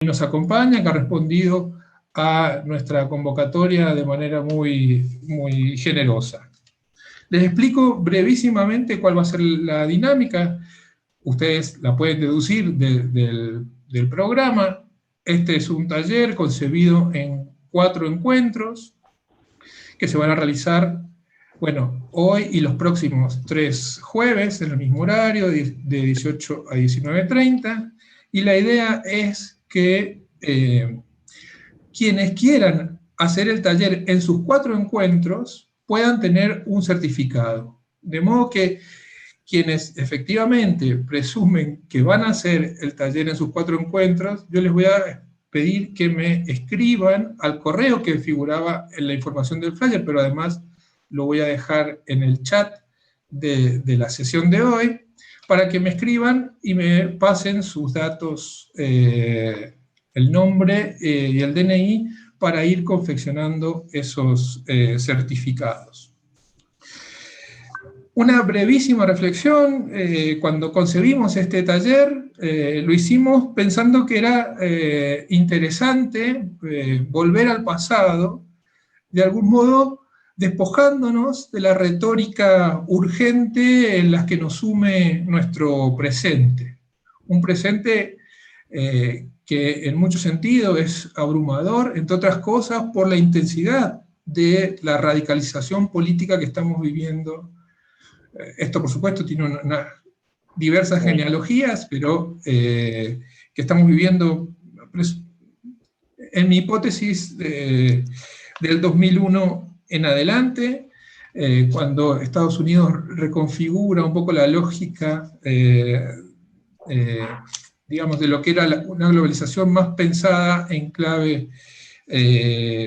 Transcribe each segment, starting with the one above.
nos acompaña, que ha respondido a nuestra convocatoria de manera muy generosa. Les explico brevísimamente cuál va a ser la dinámica. Ustedes la pueden deducir del programa. Este es un taller concebido en 4 encuentros que se van a realizar, bueno, hoy y los próximos 3 jueves en el mismo horario, de 18 a 19:30, y la idea es que quienes quieran hacer el taller en sus 4 encuentros puedan tener un certificado. De modo que quienes efectivamente presumen que van a hacer el taller en sus 4 encuentros, yo les voy a pedir que me escriban al correo que figuraba en la información del flyer, pero además lo voy a dejar en el chat de la sesión de hoy, para que me escriban y me pasen sus datos, el nombre y el DNI, para ir confeccionando esos certificados. Una brevísima reflexión. Cuando concebimos este taller, lo hicimos pensando que era interesante volver al pasado, de algún modo despojándonos de la retórica urgente en la que nos sume nuestro presente. Un presente que en muchos sentidos es abrumador, entre otras cosas por la intensidad de la radicalización política que estamos viviendo. Esto, por supuesto, tiene diversas genealogías, pero que estamos viviendo, en mi hipótesis, del 2001 en adelante, cuando Estados Unidos reconfigura un poco la lógica, digamos, de lo que era una globalización más pensada en clave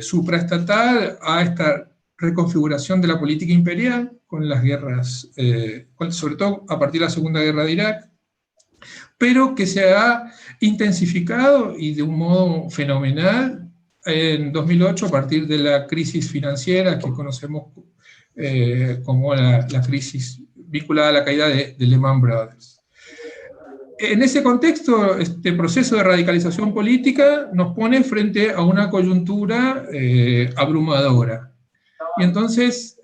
supraestatal, a esta reconfiguración de la política imperial, con las guerras, sobre todo a partir de la Segunda Guerra de Irak, pero que se ha intensificado y de un modo fenomenal en 2008 a partir de la crisis financiera que conocemos como la crisis vinculada a la caída de Lehman Brothers. En ese contexto, este proceso de radicalización política nos pone frente a una coyuntura abrumadora. Y entonces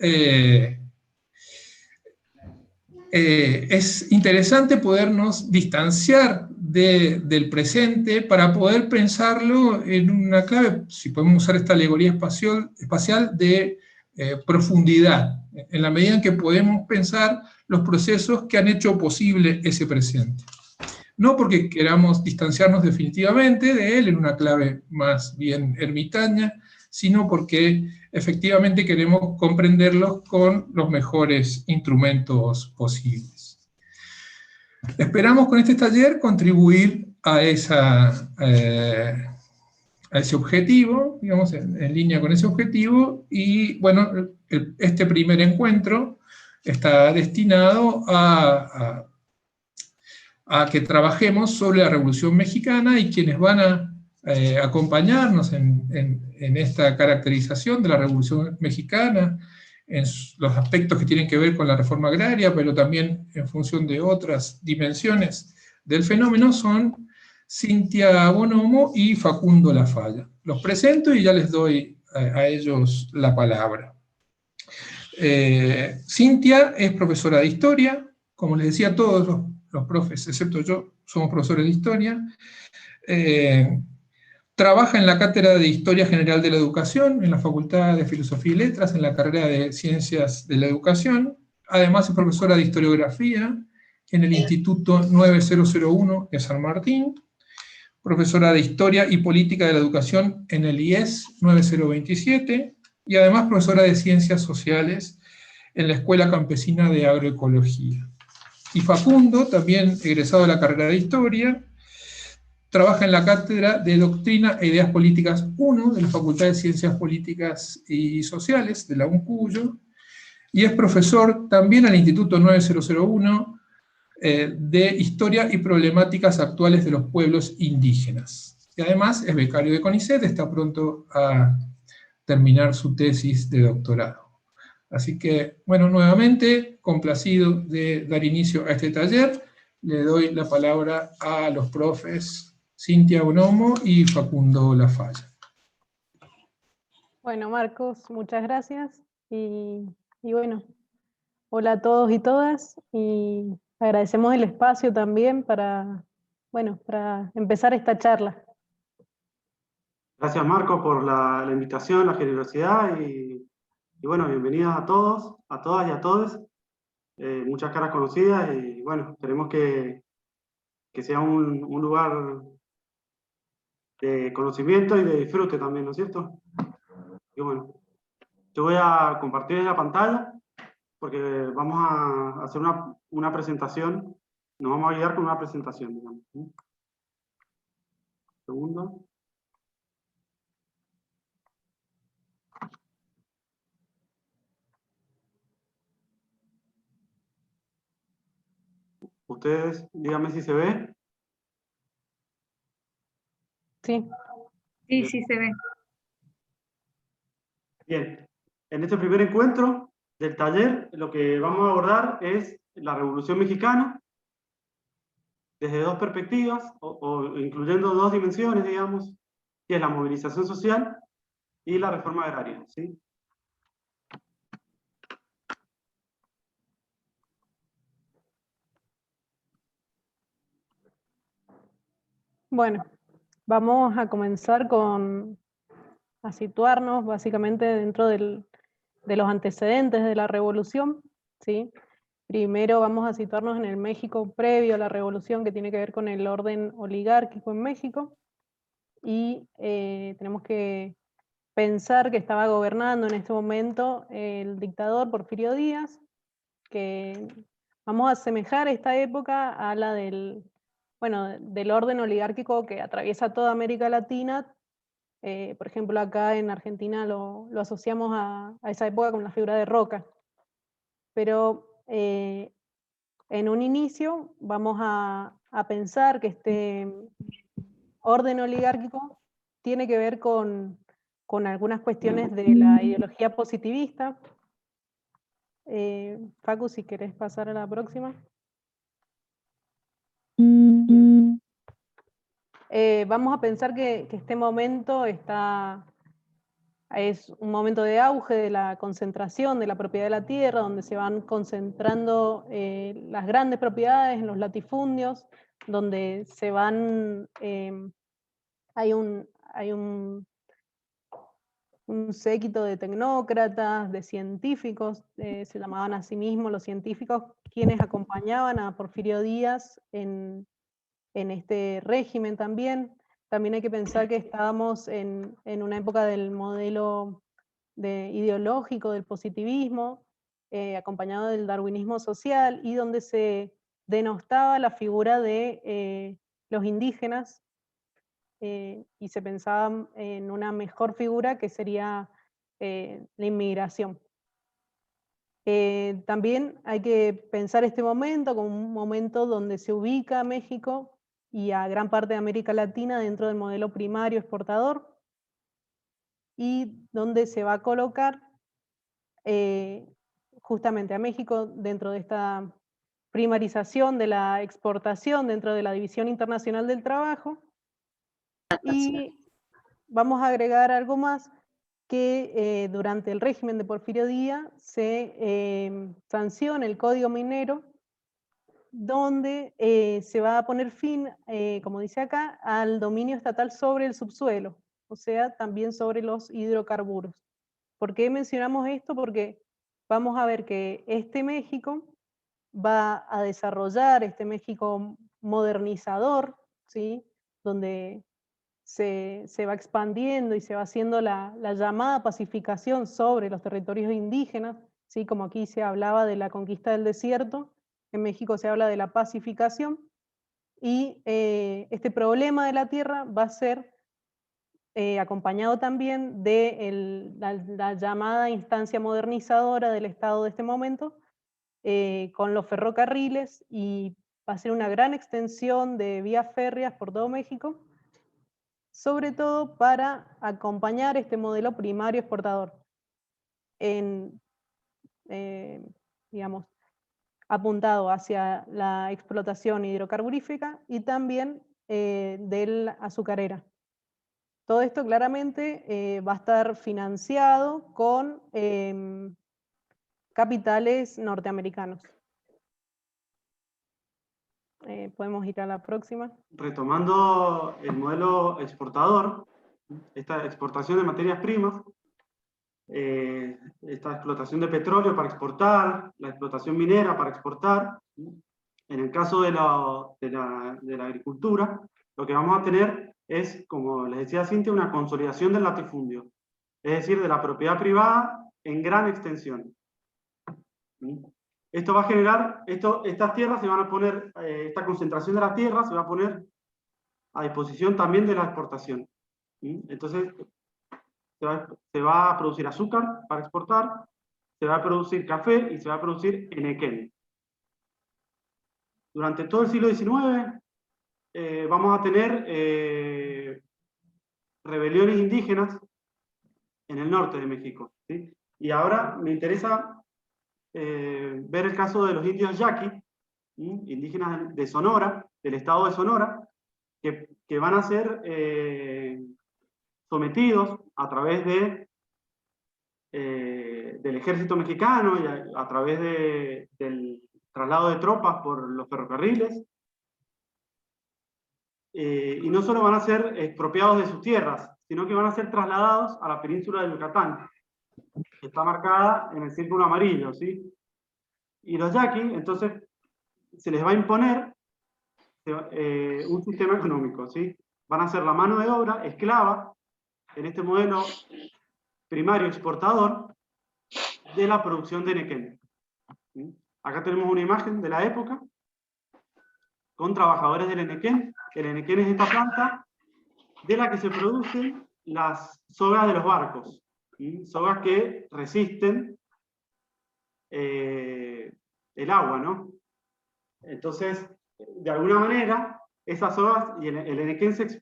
es interesante podernos distanciar del presente para poder pensarlo en una clave, si podemos usar esta alegoría espacial, de profundidad, en la medida en que podemos pensar los procesos que han hecho posible ese presente. No porque queramos distanciarnos definitivamente de él en una clave más bien ermitaña, sino porque efectivamente queremos comprenderlos con los mejores instrumentos posibles. Esperamos con este taller contribuir a ese objetivo, digamos, en línea con ese objetivo, y bueno, este primer encuentro está destinado a que trabajemos sobre la Revolución Mexicana, y quienes van a acompañarnos en esta caracterización de la Revolución Mexicana, en los aspectos que tienen que ver con la reforma agraria, pero también en función de otras dimensiones del fenómeno, son Cintia Bonomo y Facundo Lafalla. Los presento y ya les doy a ellos la palabra. Cintia es profesora de historia, como les decía, todos los profes, excepto yo, somos profesores de historia. Trabaja en la Cátedra de Historia General de la Educación, en la Facultad de Filosofía y Letras, en la carrera de Ciencias de la Educación. Además es profesora de Historiografía en el Instituto 9001 de San Martín, profesora de Historia y Política de la Educación en el IES 9027, y además profesora de Ciencias Sociales en la Escuela Campesina de Agroecología. Y Facundo, también egresado de la carrera de Historia, trabaja en la Cátedra de Doctrina e Ideas Políticas 1 de la Facultad de Ciencias Políticas y Sociales de la UNCUYO, y es profesor también al Instituto 9001 de Historia y Problemáticas Actuales de los Pueblos Indígenas. Y además es becario de CONICET, está pronto a terminar su tesis de doctorado. Así que, bueno, nuevamente, complacido de dar inicio a este taller, le doy la palabra a los profes Cintia Bonomo y Facundo Lafalla. Bueno, Marcos, muchas gracias. Y bueno, hola a todos y todas. Y agradecemos el espacio también para empezar esta charla. Gracias, Marco, por la invitación, la generosidad y bueno, bienvenidas a todos, a todas y a todos. Muchas caras conocidas y bueno, esperemos que sea un lugar de conocimiento y de disfrute también, ¿no es cierto? Y bueno, yo voy a compartir la pantalla porque vamos a hacer una presentación, nos vamos a guiar con una presentación, digamos. Un segundo. Ustedes, díganme si se ve. Sí. Sí, sí se ve. Bien, en este primer encuentro del taller lo que vamos a abordar es la Revolución Mexicana desde dos perspectivas, o incluyendo dos dimensiones, digamos, que es la movilización social y la reforma agraria, ¿sí? Bueno, vamos a comenzar a situarnos básicamente dentro de los antecedentes de la revolución, ¿sí? Primero vamos a situarnos en el México previo a la revolución, que tiene que ver con el orden oligárquico en México, y tenemos que pensar que estaba gobernando en este momento el dictador Porfirio Díaz, que vamos a asemejar esta época a la del orden oligárquico que atraviesa toda América Latina. Por ejemplo, acá en Argentina lo asociamos a esa época con la figura de Roca. Pero en un inicio vamos a pensar que este orden oligárquico tiene que ver con algunas cuestiones de la ideología positivista. Facu, si querés pasar a la próxima. Vamos a pensar que este momento es un momento de auge de la concentración de la propiedad de la tierra, donde se van concentrando las grandes propiedades en los latifundios, donde se van, hay un séquito de tecnócratas, de científicos, se llamaban a sí mismos los científicos, quienes acompañaban a Porfirio Díaz en este régimen también. También hay que pensar que estábamos en una época del modelo ideológico del positivismo, acompañado del darwinismo social, y donde se denostaba la figura de los indígenas, y se pensaba en una mejor figura que sería la inmigración. También hay que pensar este momento como un momento donde se ubica a México y a gran parte de América Latina dentro del modelo primario exportador, y donde se va a colocar justamente a México dentro de esta primarización de la exportación dentro de la División Internacional del Trabajo. Y vamos a agregar algo más, que durante el régimen de Porfirio Díaz se sanciona el Código Minero, donde se va a poner fin, como dice acá, al dominio estatal sobre el subsuelo, o sea, también sobre los hidrocarburos. ¿Por qué mencionamos esto? Porque vamos a ver que este México va a desarrollar, este México modernizador, ¿sí? Donde se va expandiendo y se va haciendo la llamada pacificación sobre los territorios indígenas, ¿sí? Como aquí se hablaba de la conquista del desierto, en México se habla de la pacificación, y este problema de la tierra va a ser acompañado también de la llamada instancia modernizadora del Estado de este momento, con los ferrocarriles, y va a ser una gran extensión de vías férreas por todo México, sobre todo para acompañar este modelo primario exportador, digamos, apuntado hacia la explotación hidrocarburífica y también del azucarera. Todo esto claramente va a estar financiado con capitales norteamericanos. Podemos ir a la próxima. Retomando el modelo exportador, esta exportación de materias primas, esta explotación de petróleo para exportar, la explotación minera para exportar. En el caso de la agricultura, lo que vamos a tener es, como les decía Cintia, una consolidación del latifundio, es decir, de la propiedad privada en gran extensión. Esto va a generar, estas tierras se van a poner, esta concentración de la tierra se va a poner a disposición también de la exportación. Entonces, se va a producir azúcar para exportar, se va a producir café y se va a producir enequén. Durante todo el siglo XIX vamos a tener rebeliones indígenas en el norte de México, ¿sí? Y ahora me interesa ver el caso de los indios yaqui, indígenas de Sonora, del estado de Sonora, que van a ser sometidos a través del ejército mexicano y a través del traslado de tropas por los ferrocarriles, y no solo van a ser expropiados de sus tierras, sino que van a ser trasladados a la península de Yucatán, que está marcada en el círculo amarillo, ¿sí? Y los yaquis, entonces, se les va a imponer un sistema económico, ¿sí? Van a ser la mano de obra esclava en este modelo primario exportador de la producción de enequén. Acá tenemos una imagen de la época con trabajadores del enequén. El enequén es esta planta de la que se producen las sogas de los barcos, sogas que resisten el agua, ¿no? Entonces, de alguna manera, esas sogas y el enequén se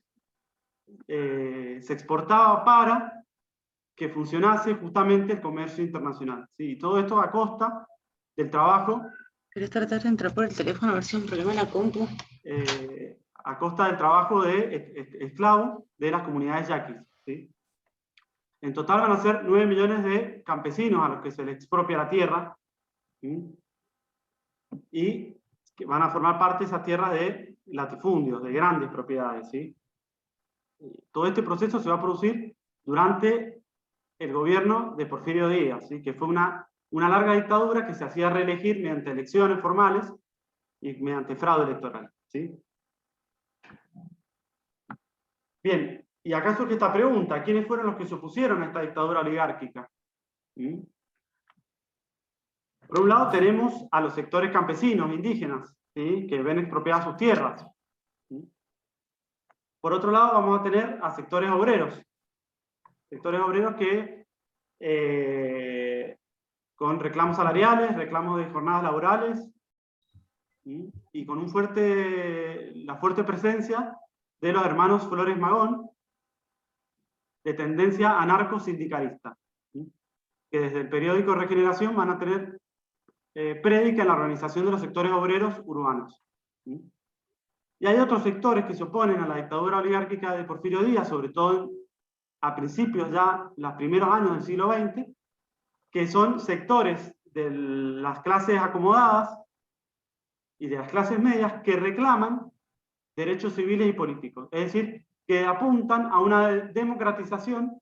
exportaba para que funcionase justamente el comercio internacional, ¿sí? Y todo esto a costa del trabajo. ¿Querés tratar de entrar por el teléfono a ver si hay un problema en la compu? A costa del trabajo de esclavos de las comunidades yaquis, ¿sí? En total van a ser 9 millones de campesinos a los que se les expropia la tierra, ¿sí? Y que van a formar parte de esa tierra de latifundios, de grandes propiedades, ¿sí? Todo este proceso se va a producir durante el gobierno de Porfirio Díaz, ¿sí? Que fue una larga dictadura que se hacía reelegir mediante elecciones formales y mediante fraude electoral, ¿sí? Bien, y acá surge esta pregunta: ¿quiénes fueron los que se opusieron a esta dictadura oligárquica? Por un lado tenemos a los sectores campesinos, indígenas, ¿sí? Que ven expropiadas sus tierras. ¿Sí? Por otro lado vamos a tener a sectores obreros que con reclamos salariales, reclamos de jornadas laborales, ¿sí? Y con la fuerte presencia de los hermanos Flores Magón, de tendencia anarco-sindicalista, ¿sí? Que desde el periódico Regeneración van a tener prédica en la organización de los sectores obreros urbanos, ¿sí? Y hay otros sectores que se oponen a la dictadura oligárquica de Porfirio Díaz, sobre todo a principios ya, los primeros años del siglo XX, que son sectores de las clases acomodadas y de las clases medias que reclaman derechos civiles y políticos, es decir, que apuntan a una democratización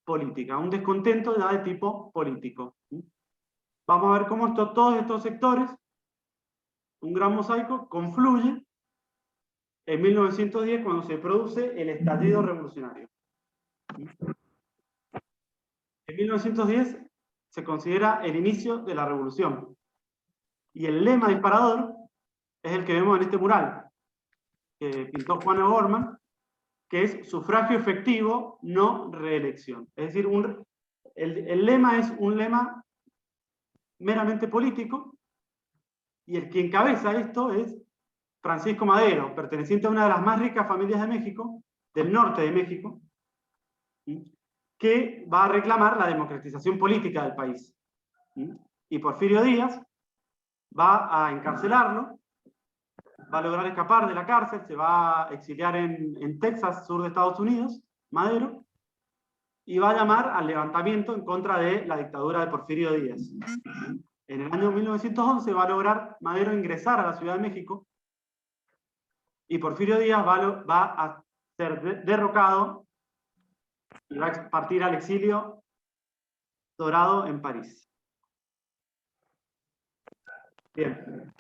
política, a un descontento ya de tipo político. Vamos a ver cómo todos estos sectores, un gran mosaico, confluye en 1910 cuando se produce el estallido revolucionario. En 1910 se considera el inicio de la revolución. Y el lema disparador es el que vemos en este mural, que pintó Juan O'Gorman, que es sufragio efectivo, no reelección. Es decir, el lema es un lema meramente político, y el que encabeza esto es Francisco Madero, perteneciente a una de las más ricas familias de México, del norte de México, que va a reclamar la democratización política del país. Y Porfirio Díaz va a encarcelarlo va a lograr escapar de la cárcel, se va a exiliar en Texas, sur de Estados Unidos, Madero, y va a llamar al levantamiento en contra de la dictadura de Porfirio Díaz. En el año 1911 va a lograr Madero ingresar a la Ciudad de México, y Porfirio Díaz va a ser derrocado y va a partir al exilio dorado en París. Bien.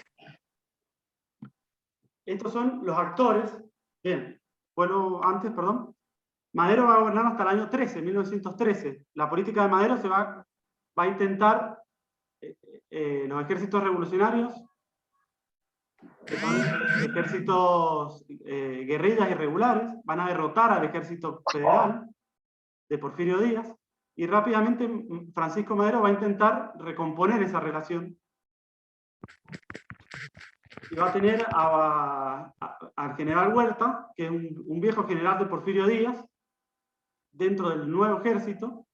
Estos son los actores. Bien. Vuelvo antes, perdón. Madero va a gobernar hasta el año 1913. La política de Madero va a intentar los ejércitos revolucionarios, que son ejércitos guerrillas irregulares, van a derrotar al ejército federal de Porfirio Díaz, y rápidamente Francisco Madero va a intentar recomponer esa relación. Y va a tener al general Huerta, que es un viejo general de Porfirio Díaz, dentro del nuevo ejército,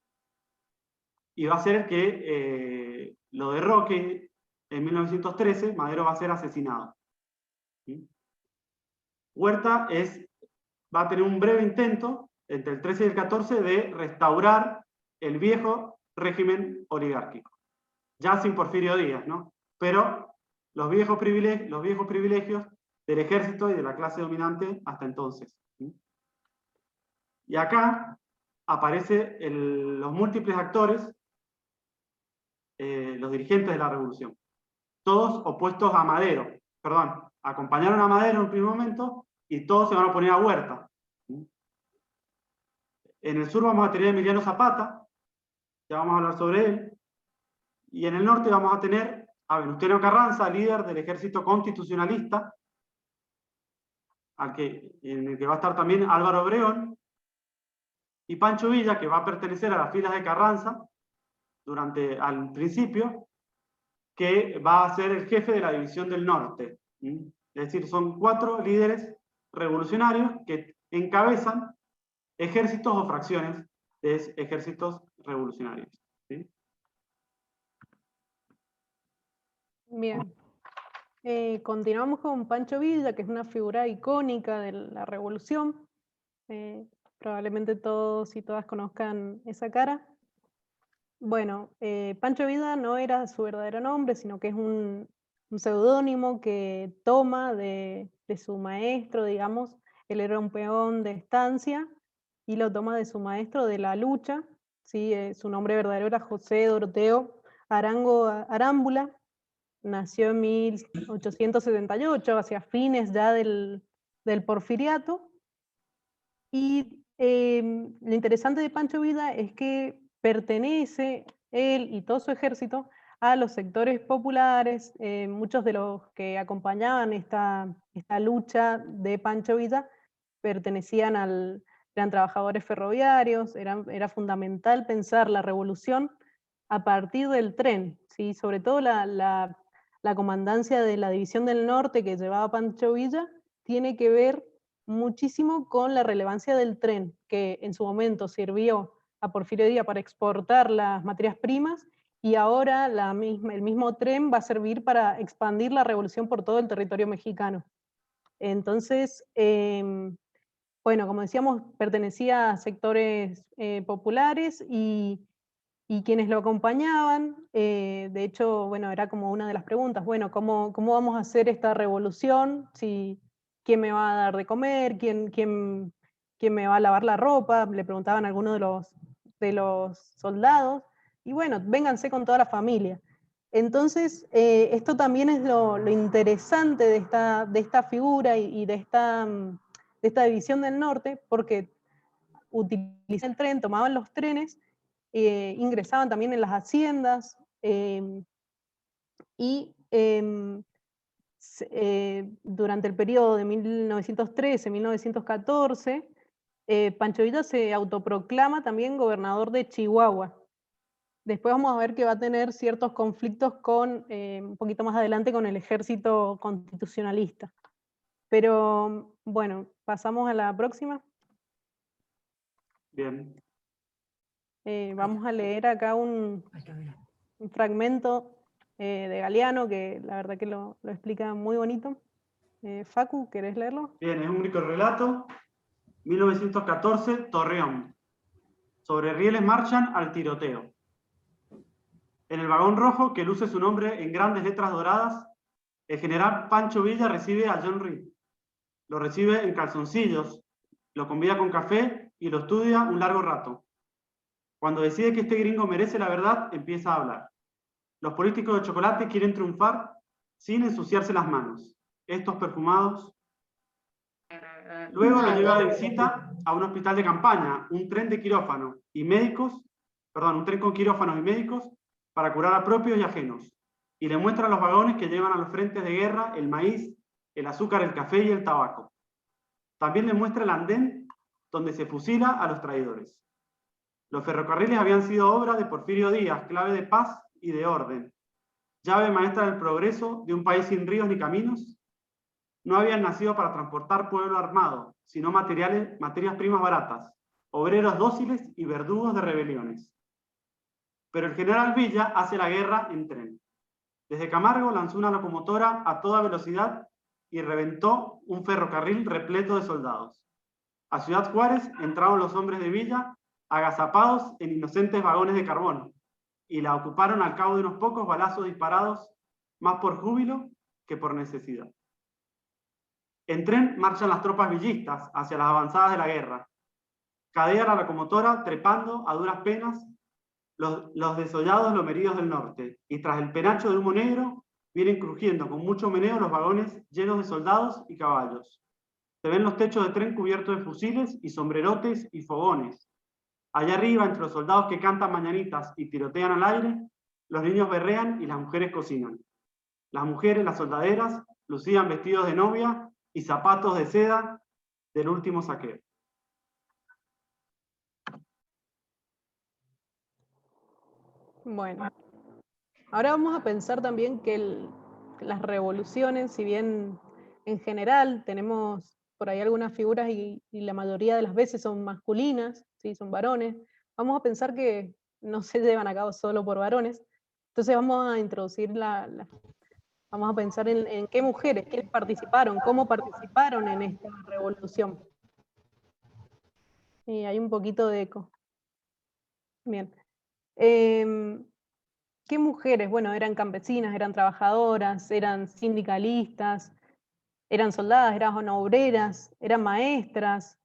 y va a ser que lo derroque en 1913. Madero va a ser asesinado. ¿Sí? Huerta va a tener un breve intento, entre el 13 y el 14, de restaurar el viejo régimen oligárquico, ya sin Porfirio Díaz, ¿no? Pero los viejos privilegios del ejército y de la clase dominante hasta entonces. ¿Sí? Y acá aparecen los múltiples actores, los dirigentes de la revolución, todos opuestos a Madero. Perdón, acompañaron a Madero en un primer momento y todos se van a oponer a Huerta. ¿Sí? En el sur vamos a tener a Emiliano Zapata, ya vamos a hablar sobre él, y en el norte vamos a tener a Venustiano Carranza, líder del ejército constitucionalista, en el que va a estar también Álvaro Obregón, y Pancho Villa, que va a pertenecer a las filas de Carranza al principio, que va a ser el jefe de la División del Norte. Es decir, son 4 líderes revolucionarios que encabezan ejércitos o fracciones de ejércitos revolucionarios. ¿Sí? Bien. Continuamos con Pancho Villa, que es una figura icónica de la revolución. Probablemente todos y todas conozcan esa cara. Bueno, Pancho Villa no era su verdadero nombre, sino que es un seudónimo que toma de su maestro, digamos. Él era un peón de estancia y lo toma de su maestro de la lucha. ¿Sí? Su nombre verdadero era José Doroteo Arango Arámbula. Nació en 1878, hacia fines ya del porfiriato. Y lo interesante de Pancho Villa es que pertenece él y todo su ejército a los sectores populares. Muchos de los que acompañaban esta lucha de Pancho Villa eran trabajadores ferroviarios. Era fundamental pensar la revolución a partir del tren, ¿sí? Sobre todo la comandancia de la División del Norte que llevaba Pancho Villa tiene que ver muchísimo con la relevancia del tren, que en su momento sirvió a Porfirio Díaz para exportar las materias primas, y ahora el mismo tren va a servir para expandir la revolución por todo el territorio mexicano. Entonces, bueno, como decíamos, pertenecía a sectores populares y quienes lo acompañaban, de hecho, bueno, era como una de las preguntas, bueno, ¿cómo vamos a hacer esta revolución? ¿Quién me va a dar de comer? ¿Quién me va a lavar la ropa? Le preguntaban a algunos de los soldados, y bueno, vénganse con toda la familia. Entonces, esto también es lo interesante de esta figura y de esta división del norte, porque utilizaban el tren, tomaban los trenes, ingresaban también en las haciendas, y durante el periodo de 1913-1914, Pancho Villa se autoproclama también gobernador de Chihuahua. Después vamos a ver que va a tener ciertos conflictos un poquito más adelante con el ejército constitucionalista. Pero bueno, pasamos a la próxima. Bien. Vamos a leer acá un fragmento de Galeano, que la verdad que lo explica muy bonito. Facu, ¿querés leerlo? Bien, es un microrelato. 1914, Torreón. Sobre rieles marchan al tiroteo. En el vagón rojo, que luce su nombre en grandes letras doradas, el general Pancho Villa recibe a John Reed. Lo recibe en calzoncillos, lo convida con café y lo estudia un largo rato. Cuando decide que este gringo merece la verdad, empieza a hablar. Los políticos de chocolate quieren triunfar sin ensuciarse las manos. Estos perfumados. Luego lo lleva de visita a un hospital de campaña, un tren de quirófano y médicos, perdón, un tren con quirófanos y médicos para curar a propios y ajenos. Y le muestra los vagones que llevan a los frentes de guerra el maíz, el azúcar, el café y el tabaco. También le muestra el andén donde se fusila a los traidores. Los ferrocarriles habían sido obra de Porfirio Díaz, clave de paz y de orden, llave maestra del progreso de un país sin ríos ni caminos. No habían nacido para transportar pueblo armado, sino materias primas baratas, obreros dóciles y verdugos de rebeliones. Pero el general Villa hace la guerra en tren. Desde Camargo lanzó una locomotora a toda velocidad y reventó un ferrocarril repleto de soldados. A Ciudad Juárez entraron los hombres de Villa, agazapados en inocentes vagones de carbón, y la ocuparon al cabo de unos pocos balazos disparados, más por júbilo que por necesidad. En tren marchan las tropas villistas hacia las avanzadas de la guerra. Cadea la locomotora trepando a duras penas los desollados lomeridos del norte, y tras el penacho de humo negro vienen crujiendo con mucho meneo los vagones llenos de soldados y caballos. Se ven los techos de tren cubiertos de fusiles y sombrerotes y fogones. Allá arriba, entre los soldados que cantan mañanitas y tirotean al aire, los niños berrean y las mujeres cocinan. Las mujeres, las soldaderas, lucían vestidos de novia y zapatos de seda del último saqueo. Bueno, ahora vamos a pensar también que las revoluciones, si bien en general tenemos por ahí algunas figuras y la mayoría de las veces son masculinas, ¿sí? Son varones, vamos a pensar que no se llevan a cabo solo por varones. Entonces vamos a introducir vamos a pensar en qué mujeres, quiénes participaron, cómo participaron en esta revolución. Y hay un poquito de eco. Bien. ¿Qué mujeres? Bueno, eran campesinas, eran trabajadoras, eran sindicalistas, eran soldadas, eran obreras, eran maestras,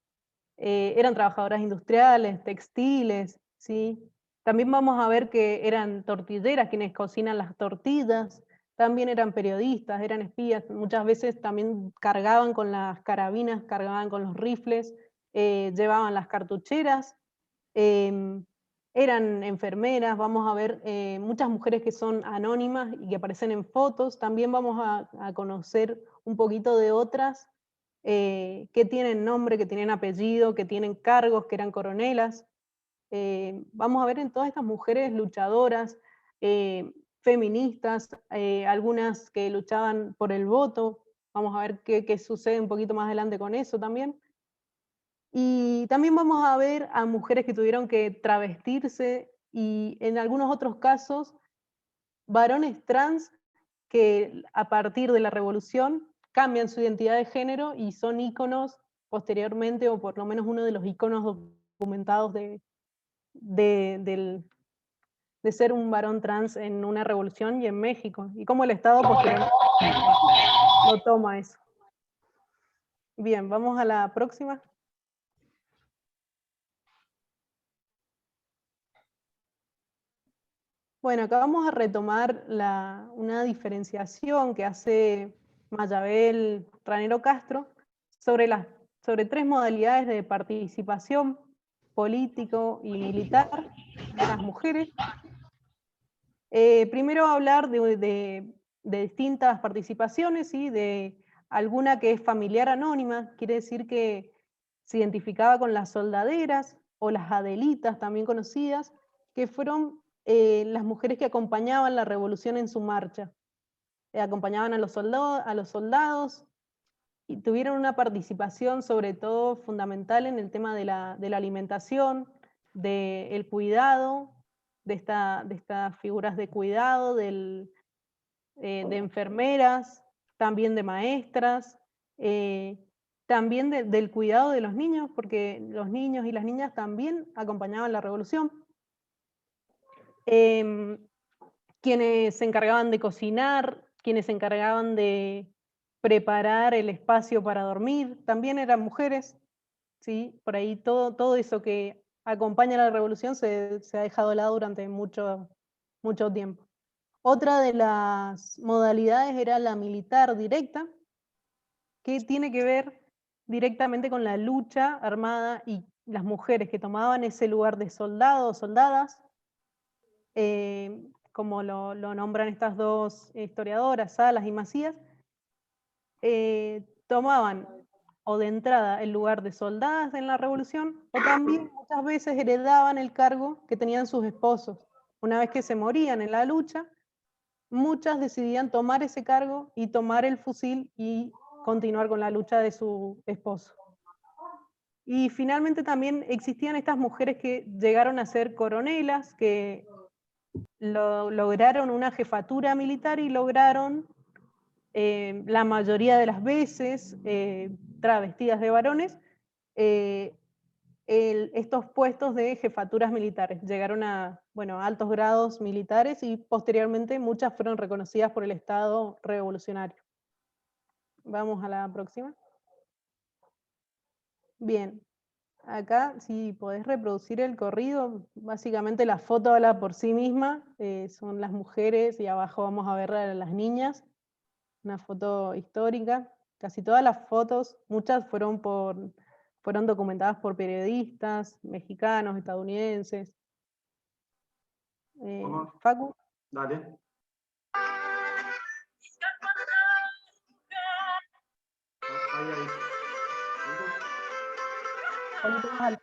eran trabajadoras industriales, textiles, ¿sí? También vamos a ver que eran tortilleras quienes cocinan las tortillas, también eran periodistas, eran espías, muchas veces también cargaban con las carabinas, cargaban con los rifles, llevaban las cartucheras, eran enfermeras, vamos a ver muchas mujeres que son anónimas y que aparecen en fotos, también vamos a conocer un poquito de otras que tienen nombre, que tienen apellido, que tienen cargos, que eran coronelas. Vamos a ver en todas estas mujeres luchadoras, feministas, algunas que luchaban por el voto. Vamos a ver qué sucede un poquito más adelante con eso también. Y también vamos a ver a mujeres que tuvieron que travestirse y en algunos otros casos, varones trans que a partir de la revolución cambian su identidad de género y son íconos posteriormente, o por lo menos uno de los íconos documentados de ser un varón trans en una revolución y en México, y cómo el Estado posteriormente lo toma eso. Bien, vamos a la próxima. Bueno, acá vamos a retomar una diferenciación que hace Mayabel Ranero Castro sobre 3 modalidades de participación político y militar de las mujeres. Primero hablar de distintas participaciones, ¿sí? De alguna que es familiar anónima, quiere decir que se identificaba con las soldaderas o las adelitas, también conocidas, que fueron las mujeres que acompañaban la revolución en su marcha. Acompañaban a los soldados y tuvieron una participación sobre todo fundamental en el tema de la alimentación, del cuidado, de estas figuras de cuidado, de enfermeras, también de maestras, también del cuidado de los niños, porque los niños y las niñas también acompañaban la revolución. Quienes se encargaban de cocinar, quienes se encargaban de preparar el espacio para dormir, también eran mujeres, ¿sí? Por ahí todo eso que acompaña a la revolución se ha dejado de lado durante mucho tiempo. Otra de las modalidades era la militar directa, que tiene que ver directamente con la lucha armada y las mujeres que tomaban ese lugar de soldado o soldadas, como lo nombran estas dos historiadoras, Salas y Macías, tomaban o de entrada el lugar de soldadas en la revolución, o también muchas veces heredaban el cargo que tenían sus esposos. Una vez que se morían en la lucha, muchas decidían tomar ese cargo y tomar el fusil y continuar con la lucha de su esposo. Y finalmente también existían estas mujeres que llegaron a ser coronelas, que lograron una jefatura militar y lograron, la mayoría de las veces, travestidas de varones, estos puestos de jefaturas militares. Llegaron a altos grados militares y posteriormente muchas fueron reconocidas por el Estado revolucionario. Vamos a la próxima. Bien, acá si podés reproducir el corrido, básicamente la foto habla por sí misma, son las mujeres y abajo vamos a ver a las niñas, una foto histórica. Casi todas las fotos, muchas fueron documentadas por periodistas mexicanos, estadounidenses. Facu. Dale. Ahí.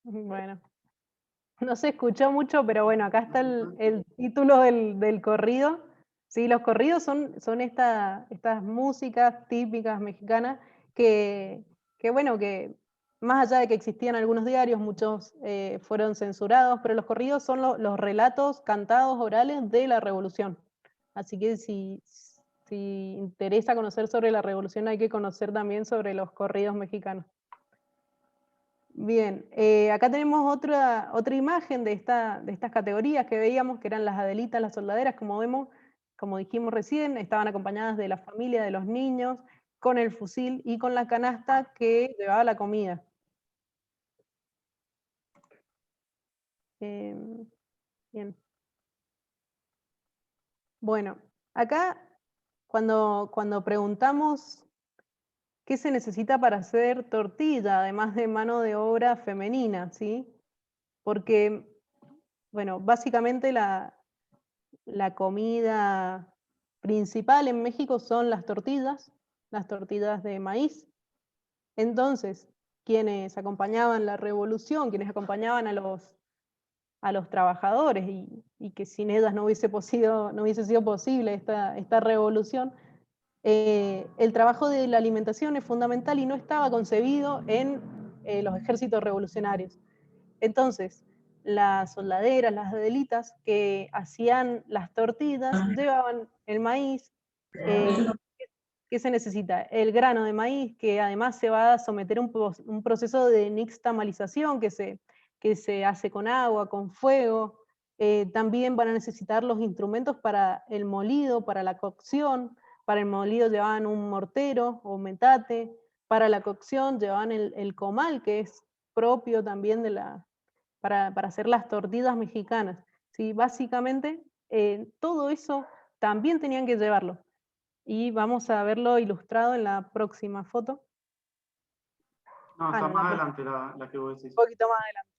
Bueno, no se escuchó mucho, pero bueno, acá está el título del corrido. Sí, los corridos son estas músicas típicas mexicanas que más allá de que existían algunos diarios, muchos fueron censurados, pero los corridos son los relatos cantados orales de la revolución. Así que si interesa conocer sobre la revolución, hay que conocer también sobre los corridos mexicanos. Bien, acá tenemos otra imagen de estas categorías que veíamos, que eran las adelitas, las soldaderas, como dijimos recién, estaban acompañadas de la familia, de los niños, con el fusil y con la canasta que llevaba la comida. Bien. Bueno, acá cuando preguntamos qué se necesita para hacer tortilla, además de mano de obra femenina, ¿sí? Porque, bueno, básicamente la comida principal en México son las tortillas de maíz. Entonces, quienes acompañaban la revolución, quienes acompañaban a los trabajadores y que sin ellas no hubiese sido posible esta revolución, el trabajo de la alimentación es fundamental y no estaba concebido en los ejércitos revolucionarios. Entonces, las soldaderas, las adelitas que hacían las tortillas, llevaban el maíz, ¿qué se necesita? El grano de maíz, que además se va a someter a un proceso de nixtamalización que se hace con agua, con fuego. También van a necesitar los instrumentos para el molido, para la cocción. Para el molido llevaban un mortero o metate. Para la cocción llevaban el comal, que es propio también para hacer las tortillas mexicanas. ¿Sí? Básicamente, todo eso también tenían que llevarlo. Y vamos a verlo ilustrado en la próxima foto. No, está no, más adelante la que vos decís. Un poquito más adelante.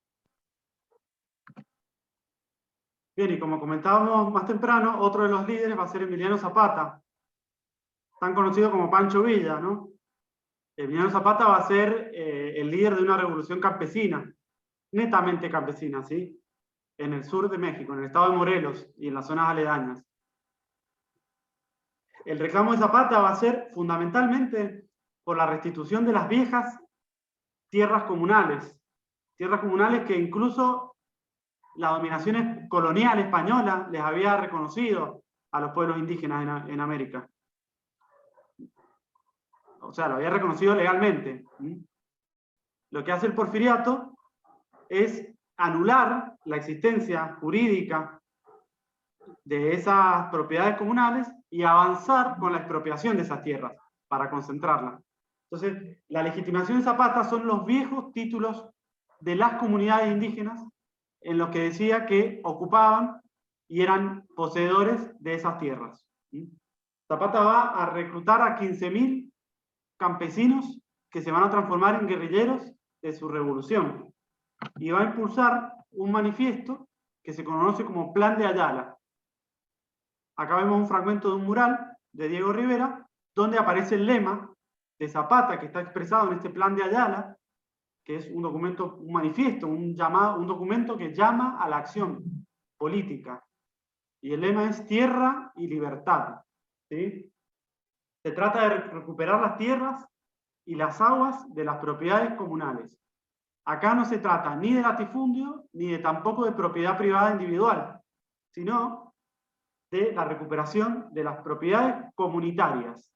Bien, y como comentábamos más temprano, otro de los líderes va a ser Emiliano Zapata, tan conocido como Pancho Villa, ¿no? Emiliano Zapata va a ser el líder de una revolución campesina, netamente campesina, ¿sí? En el sur de México, en el estado de Morelos y en las zonas aledañas. El reclamo de Zapata va a ser fundamentalmente por la restitución de las viejas tierras comunales que incluso la dominación colonial española les había reconocido a los pueblos indígenas en América. O sea, lo había reconocido legalmente. Lo que hace el porfiriato es anular la existencia jurídica de esas propiedades comunales y avanzar con la expropiación de esas tierras para concentrarlas. Entonces, la legitimación de Zapata son los viejos títulos de las comunidades indígenas en los que decía que ocupaban y eran poseedores de esas tierras. Zapata va a reclutar a 15.000 campesinos que se van a transformar en guerrilleros de su revolución y va a impulsar un manifiesto que se conoce como Plan de Ayala. Acá vemos un fragmento de un mural de Diego Rivera donde aparece el lema de Zapata que está expresado en este Plan de Ayala, que es un documento, un manifiesto, un documento que llama a la acción política. Y el lema es tierra y libertad. ¿Sí? Se trata de recuperar las tierras y las aguas de las propiedades comunales. Acá no se trata ni de latifundio, ni de tampoco de propiedad privada individual, sino de la recuperación de las propiedades comunitarias.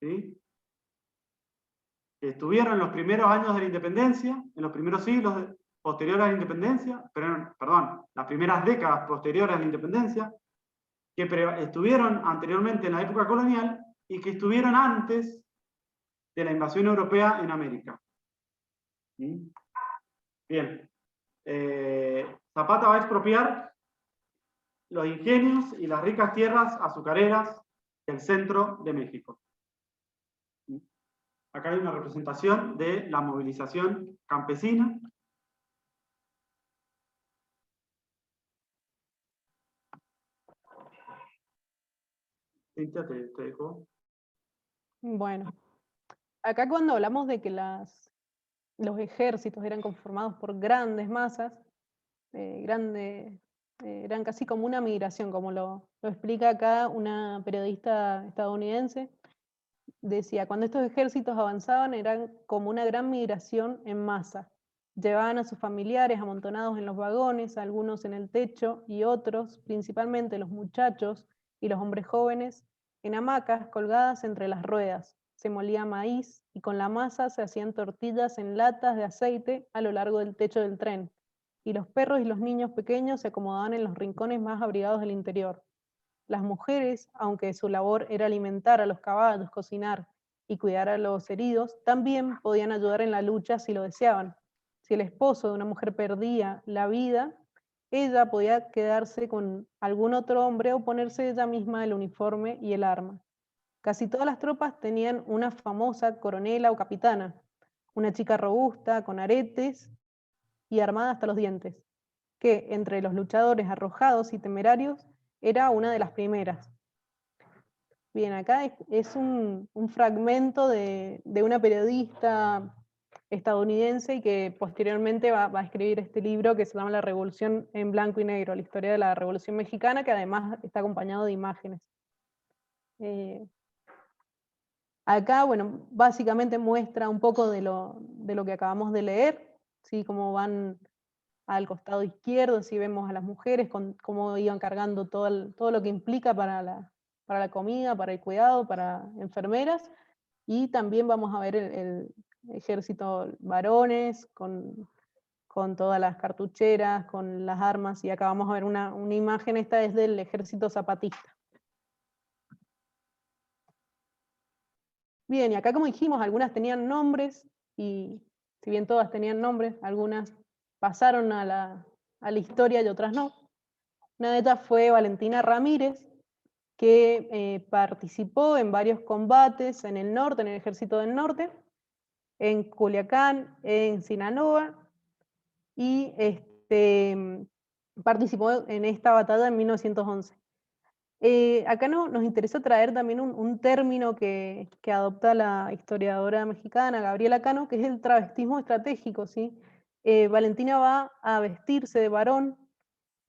¿Sí? Que estuvieron en los primeros años de la independencia, en los primeros siglos posteriores a la independencia, perdón, las primeras décadas posteriores a la independencia, que estuvieron anteriormente en la época colonial y que estuvieron antes de la invasión europea en América. Bien. Zapata va a expropiar los ingenios y las ricas tierras azucareras del centro de México. Acá hay una representación de la movilización campesina. Cintia, te dejo. Bueno, acá cuando hablamos de que los ejércitos eran conformados por grandes masas, eran casi como una migración, como lo explica acá una periodista estadounidense. Decía, cuando estos ejércitos avanzaban eran como una gran migración en masa. Llevaban a sus familiares amontonados en los vagones, algunos en el techo y otros, principalmente los muchachos y los hombres jóvenes, en hamacas colgadas entre las ruedas. Se molía maíz y con la masa se hacían tortillas en latas de aceite a lo largo del techo del tren. Y los perros y los niños pequeños se acomodaban en los rincones más abrigados del interior. Las mujeres, aunque su labor era alimentar a los caballos, cocinar y cuidar a los heridos, también podían ayudar en la lucha si lo deseaban. Si el esposo de una mujer perdía la vida, ella podía quedarse con algún otro hombre o ponerse ella misma el uniforme y el arma. Casi todas las tropas tenían una famosa coronela o capitana, una chica robusta, con aretes y armada hasta los dientes, que entre los luchadores arrojados y temerarios era una de las primeras. Bien, acá es un fragmento de una periodista estadounidense y que posteriormente va a escribir este libro que se llama La Revolución en Blanco y Negro, la historia de la Revolución Mexicana, que además está acompañado de imágenes. Acá, bueno, básicamente muestra un poco de lo que acabamos de leer, ¿sí? Cómo van al costado izquierdo, si vemos a las mujeres, cómo iban cargando todo lo que implica para la comida, para el cuidado, para enfermeras, y también vamos a ver el ejército varones con todas las cartucheras, con las armas, y acá vamos a ver una imagen, esta es del ejército zapatista. Bien, y acá como dijimos, algunas tenían nombres, y si bien todas tenían nombres, algunas pasaron a la historia y otras no. Una de ellas fue Valentina Ramírez, que participó en varios combates en el norte, en el ejército del norte, en Culiacán, en Sinaloa, y participó en esta batalla en 1911. Acá nos interesa traer también un término que adopta la historiadora mexicana Gabriela Cano, que es el travestismo estratégico, ¿sí? Valentina va a vestirse de varón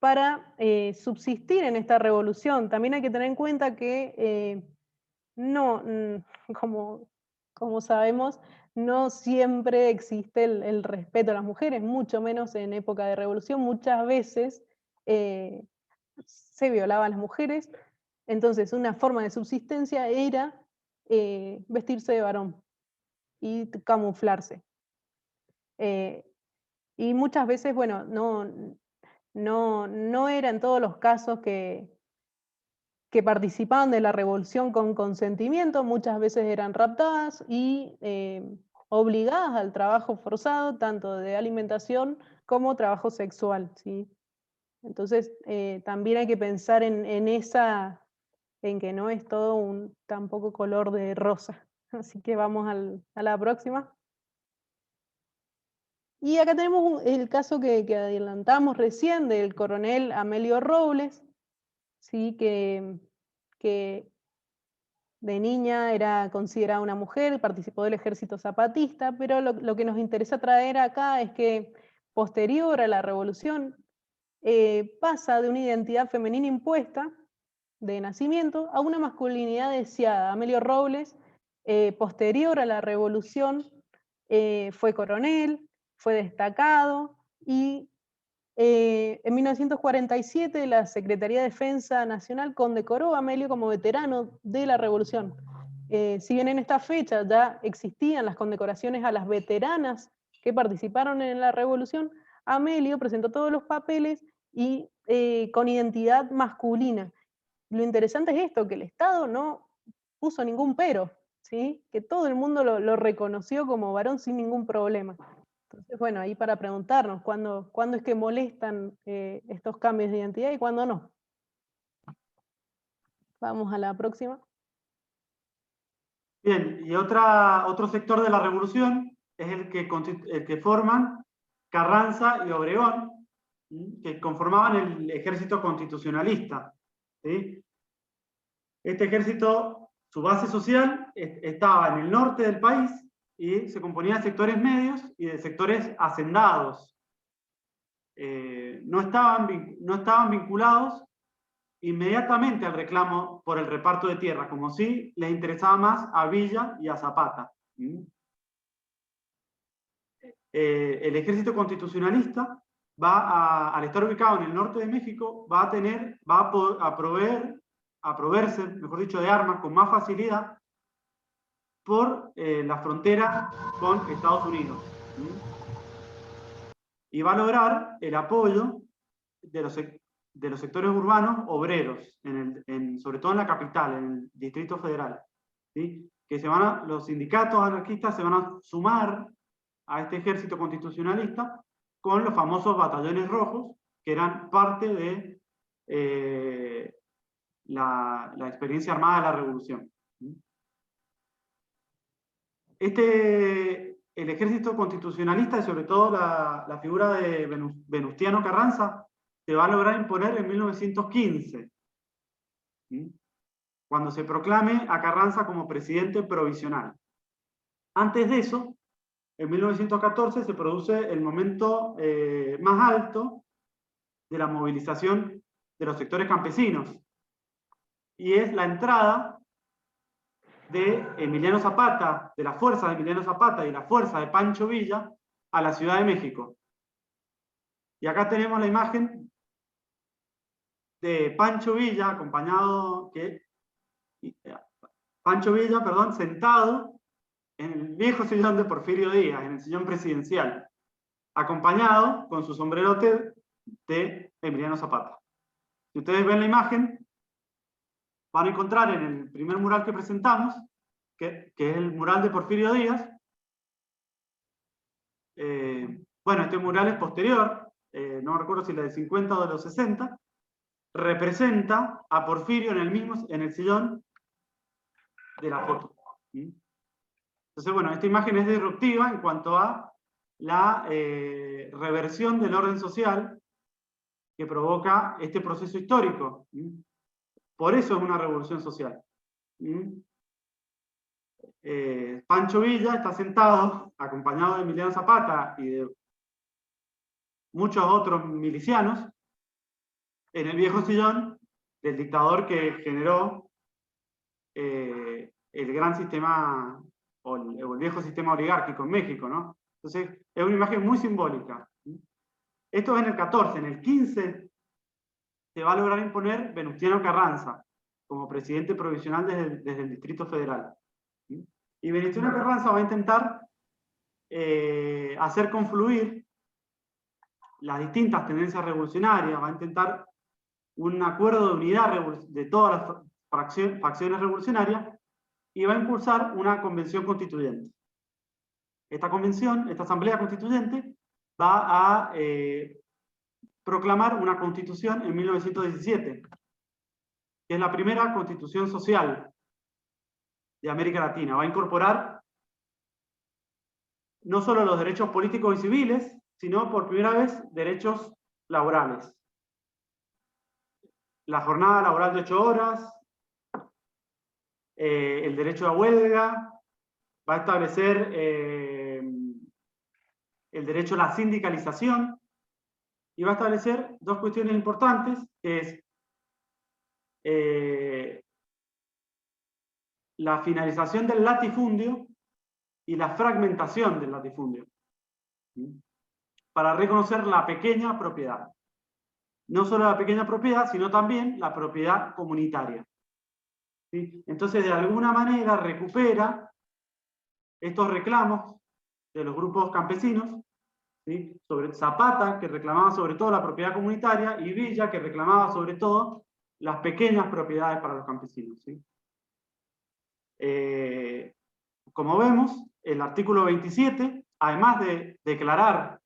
para subsistir en esta revolución. También hay que tener en cuenta que como sabemos, no siempre existe el respeto a las mujeres, mucho menos en época de revolución. Muchas veces se violaban a las mujeres, entonces una forma de subsistencia era vestirse de varón y camuflarse. Y muchas veces, bueno, no era en todos los casos que participaban de la revolución con consentimiento, muchas veces eran raptadas y obligadas al trabajo forzado, tanto de alimentación como trabajo sexual, ¿sí? Entonces también hay que pensar en que no es todo tampoco color de rosa. Así que vamos a la próxima. Y acá tenemos el caso que adelantamos recién del coronel Amelio Robles, ¿sí? que de niña era considerada una mujer, participó del ejército zapatista, pero lo que nos interesa traer acá es que posterior a la revolución pasa de una identidad femenina impuesta de nacimiento a una masculinidad deseada. Amelio Robles, posterior a la revolución, fue coronel, fue destacado, y en 1947 la Secretaría de Defensa Nacional condecoró a Amelio como veterano de la revolución. Si bien en esta fecha ya existían las condecoraciones a las veteranas que participaron en la revolución, Amelio presentó todos los papeles y con identidad masculina. Lo interesante es esto, que el Estado no puso ningún pero, ¿sí? Que todo el mundo lo reconoció como varón sin ningún problema. Entonces, bueno, ahí para preguntarnos, ¿cuándo es que molestan estos cambios de identidad y cuándo no? Vamos a la próxima. Bien, y otro sector de la revolución es el que forman Carranza y Obregón, que conformaban el ejército constitucionalista, ¿sí? Este ejército, su base social estaba en el norte del país y se componía de sectores medios y de sectores hacendados. No estaban vinculados inmediatamente al reclamo por el reparto de tierras, como si les interesaba más a Villa y a Zapata. El ejército constitucionalista al estar ubicado en el norte de México, va a proveerse, mejor dicho, de armas con más facilidad por la frontera con Estados Unidos. Y va a lograr el apoyo de los sectores urbanos obreros, sobre todo en la capital, en el Distrito Federal, ¿sí? Que los sindicatos anarquistas se van a sumar a este ejército constitucionalista con los famosos batallones rojos, que eran parte de la experiencia armada de la revolución. El ejército constitucionalista, y sobre todo la figura de Venustiano Carranza, se va a lograr imponer en 1915, cuando se proclame a Carranza como presidente provisional. Antes de eso, en 1914 se produce el momento más alto de la movilización de los sectores campesinos, y es la entrada de Emiliano Zapata, de la fuerza de Emiliano Zapata y la fuerza de Pancho Villa a la Ciudad de México. Y acá tenemos la imagen de Pancho Villa, acompañado, que Pancho Villa, perdón, sentado en el viejo sillón de Porfirio Díaz, en el sillón presidencial, acompañado con su sombrerote de Emiliano Zapata. Si ustedes ven la imagen, van a encontrar en el primer mural que presentamos, que es el mural de Porfirio Díaz. Bueno, este mural es posterior, no recuerdo si la de 50 o de los 60, representa a Porfirio en el sillón de la foto. Entonces, bueno, esta imagen es disruptiva en cuanto a la reversión del orden social que provoca este proceso histórico. Por eso es una revolución social. Pancho Villa está sentado, acompañado de Emiliano Zapata y de muchos otros milicianos, en el viejo sillón del dictador que generó el gran sistema, o el viejo sistema oligárquico en México, ¿no? Entonces, es una imagen muy simbólica. Esto es en el 14, en el 15 se va a lograr imponer Venustiano Carranza como presidente provisional desde el Distrito Federal. Y Venustiano Carranza va a intentar hacer confluir las distintas tendencias revolucionarias, va a intentar un acuerdo de unidad de todas las facciones revolucionarias y va a impulsar una convención constituyente. Esta convención, esta asamblea constituyente, va a proclamar una constitución en 1917, que es la primera constitución social de América Latina. Va a incorporar no solo los derechos políticos y civiles, sino por primera vez derechos laborales. La jornada laboral de 8 horas, el derecho a huelga, va a establecer el derecho a la sindicalización y va a establecer dos cuestiones importantes, que es la finalización del latifundio y la fragmentación del latifundio, para reconocer la pequeña propiedad. No solo la pequeña propiedad, sino también la propiedad comunitaria. ¿Sí? Entonces, de alguna manera, recupera estos reclamos de los grupos campesinos, ¿sí? Sobre Zapata, que reclamaba sobre todo la propiedad comunitaria, y Villa, que reclamaba sobre todo las pequeñas propiedades para los campesinos. ¿Sí? Como vemos, el artículo 27, además de declarar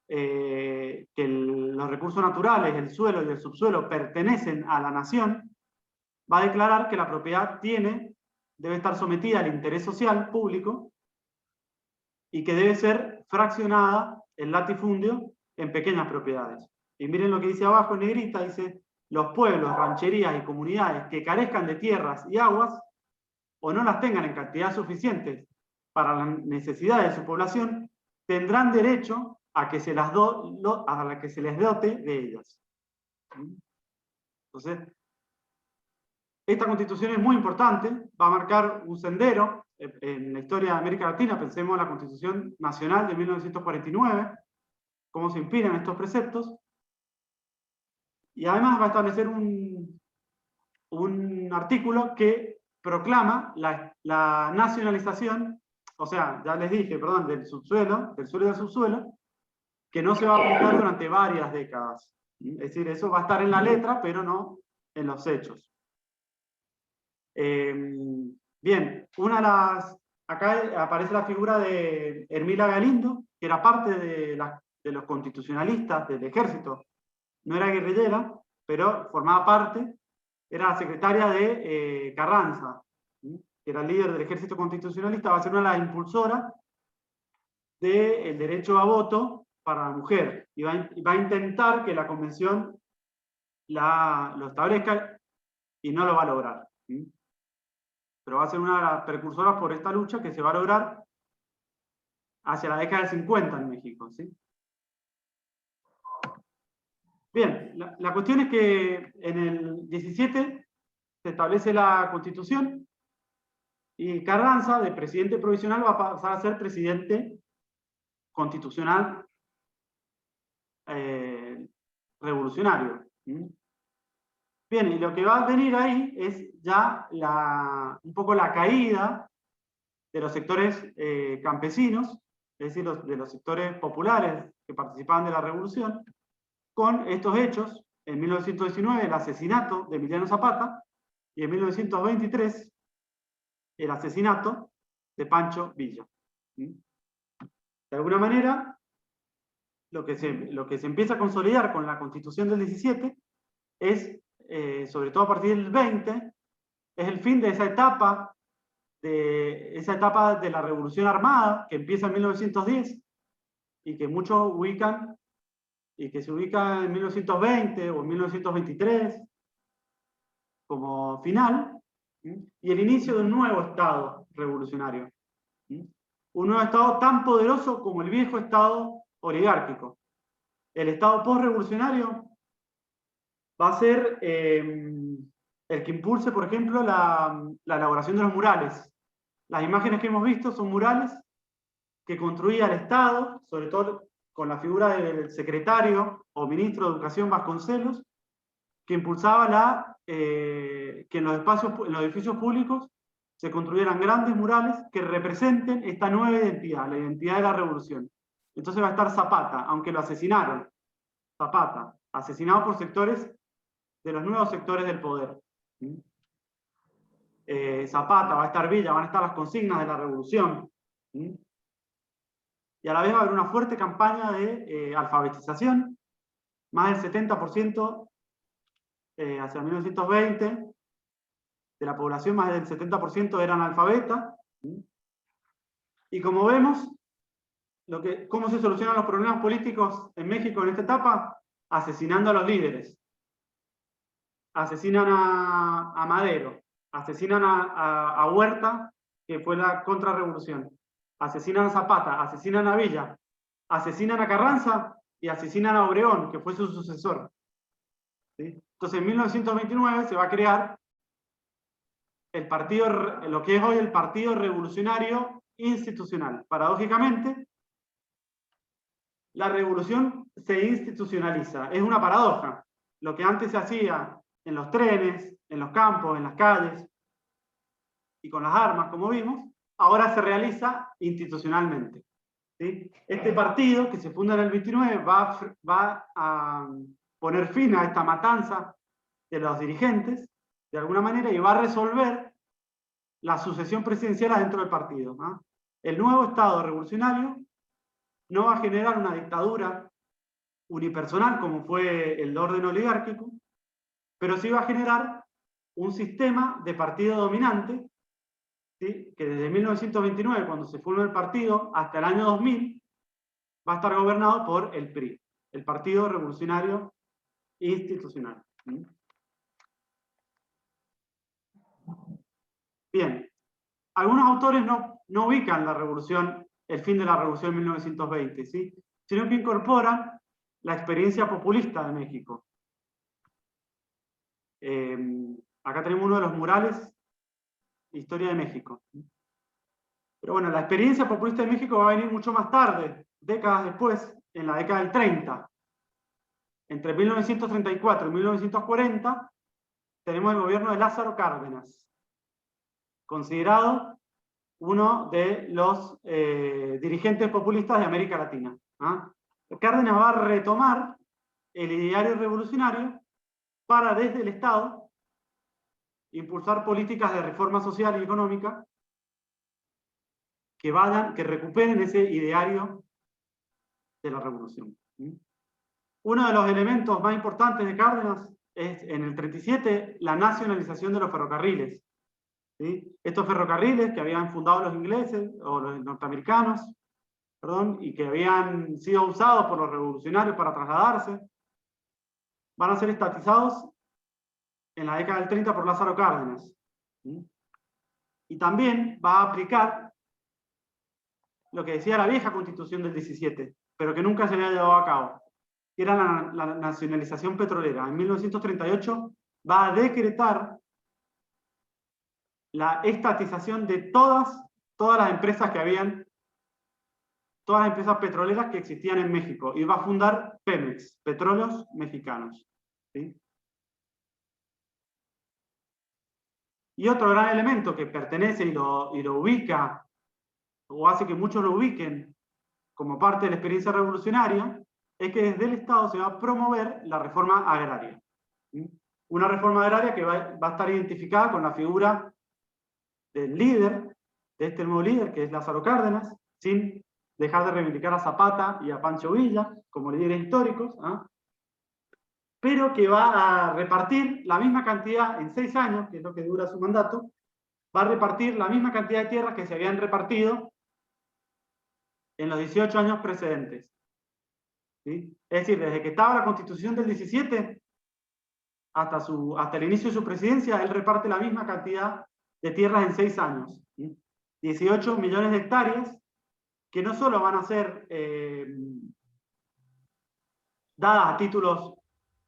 que los recursos naturales, el suelo y el subsuelo pertenecen a la nación, va a declarar que la propiedad debe estar sometida al interés social público y que debe ser fraccionada el latifundio en pequeñas propiedades. Y miren lo que dice abajo en negrita, dice: los pueblos, rancherías y comunidades que carezcan de tierras y aguas o no las tengan en cantidad suficiente para las necesidades de su población, tendrán derecho a que se les dote de ellas. Entonces, esta constitución es muy importante, va a marcar un sendero en la historia de América Latina. Pensemos en la Constitución Nacional de 1949, cómo se inspiran estos preceptos, y además va a establecer un artículo que proclama la nacionalización, o sea, ya les dije, perdón, del suelo y del subsuelo, que no se va a aplicar durante varias décadas. Es decir, eso va a estar en la letra, pero no en los hechos. Bien, acá aparece la figura de Hermila Galindo, que era parte de los constitucionalistas del ejército. No era guerrillera, pero formaba parte, era la secretaria de Carranza, que era el líder del ejército constitucionalista, va a ser una de las impulsoras del derecho a voto para la mujer, y va a intentar que la convención lo establezca, y no lo va a lograr. Pero va a ser una de las precursoras por esta lucha que se va a lograr hacia la década del 50 en México. ¿Sí? Bien, la cuestión es que en el 17 se establece la Constitución y Carranza, de presidente provisional, va a pasar a ser presidente constitucional revolucionario. Bien, y lo que va a venir ahí es ya un poco la caída de los sectores campesinos, es decir, de los sectores populares que participaban de la revolución, con estos hechos, en 1919 el asesinato de Emiliano Zapata, y en 1923 el asesinato de Pancho Villa. De alguna manera, lo que se empieza a consolidar con la Constitución del 17 es, sobre todo a partir del 20, es el fin de esa etapa de la Revolución Armada, que empieza en 1910, y que muchos ubican, y que se ubica en 1920 o en 1923 como final, y el inicio de un nuevo Estado revolucionario. Un nuevo Estado tan poderoso como el viejo Estado oligárquico. El Estado postrevolucionario va a ser el que impulse, por ejemplo, la elaboración de los murales. Las imágenes que hemos visto son murales que construía el Estado, sobre todo con la figura del secretario o ministro de Educación Vasconcelos, que impulsaba que en los edificios públicos se construyeran grandes murales que representen esta nueva identidad, la identidad de la revolución. Entonces va a estar Zapata, aunque lo asesinaron. Zapata, asesinado por sectores de los nuevos sectores del poder. Zapata, va a estar Villa, van a estar las consignas de la revolución. Y a la vez va a haber una fuerte campaña de alfabetización. Más del 70% hacia 1920 de la población, más del 70% eran analfabetas. Y como vemos, ¿cómo se solucionan los problemas políticos en México en esta etapa? Asesinando a los líderes. Asesinan a Madero, asesinan a Huerta, que fue la contrarrevolución, asesinan a Zapata, asesinan a Villa, asesinan a Carranza y asesinan a Obregón, que fue su sucesor. ¿Sí? Entonces en 1929 se va a crear lo que es hoy el Partido Revolucionario Institucional. Paradójicamente, la revolución se institucionaliza. Es una paradoja. Lo que antes se hacía en los trenes, en los campos, en las calles, y con las armas, como vimos, ahora se realiza institucionalmente. ¿Sí? Este partido, que se funda en el 29, va a poner fin a esta matanza de los dirigentes, de alguna manera, y va a resolver la sucesión presidencial dentro del partido. El nuevo Estado revolucionario no va a generar una dictadura unipersonal, como fue el orden oligárquico, pero sí va a generar un sistema de partido dominante, ¿sí? Que desde 1929, cuando se formó el partido, hasta el año 2000, va a estar gobernado por el PRI, el Partido Revolucionario Institucional. Bien, algunos autores no ubican la revolución, el fin de la revolución en 1920, ¿sí? Sino que incorporan la experiencia populista de México. Acá tenemos uno de los murales, Historia de México. Pero bueno, la experiencia populista de México va a venir mucho más tarde, décadas después, en la década del 30. Entre 1934 y 1940 tenemos el gobierno de Lázaro Cárdenas, considerado uno de los dirigentes populistas de América Latina. Cárdenas va a retomar el ideario revolucionario para, desde el Estado, impulsar políticas de reforma social y económica que recuperen ese ideario de la revolución. Uno de los elementos más importantes de Cárdenas es, en el 37, la nacionalización de los ferrocarriles. ¿Sí? Estos ferrocarriles que habían fundado los ingleses, o los norteamericanos, perdón, y que habían sido usados por los revolucionarios para trasladarse, van a ser estatizados en la década del 30 por Lázaro Cárdenas. ¿Sí? Y también va a aplicar lo que decía la vieja Constitución del 17, pero que nunca se había llevado a cabo, que era la nacionalización petrolera. En 1938 va a decretar la estatización de todas las empresas todas las empresas petroleras que existían en México, y va a fundar Pemex, Petróleos Mexicanos. ¿Sí? Y otro gran elemento que pertenece y lo ubica, o hace que muchos lo ubiquen como parte de la experiencia revolucionaria, es que desde el Estado se va a promover la reforma agraria. Una reforma agraria que va a estar identificada con la figura del líder, de este nuevo líder, que es Lázaro Cárdenas, sin dejar de reivindicar a Zapata y a Pancho Villa como líderes históricos, pero que va a repartir la misma cantidad en 6 años, que es lo que dura su mandato, va a repartir la misma cantidad de tierras que se habían repartido en los 18 años precedentes. ¿Sí? Es decir, desde que estaba la Constitución del 17 hasta el inicio de su presidencia, él reparte la misma cantidad de tierras en 6 años. ¿Sí? 18 millones de hectáreas que no solo van a ser dadas a títulos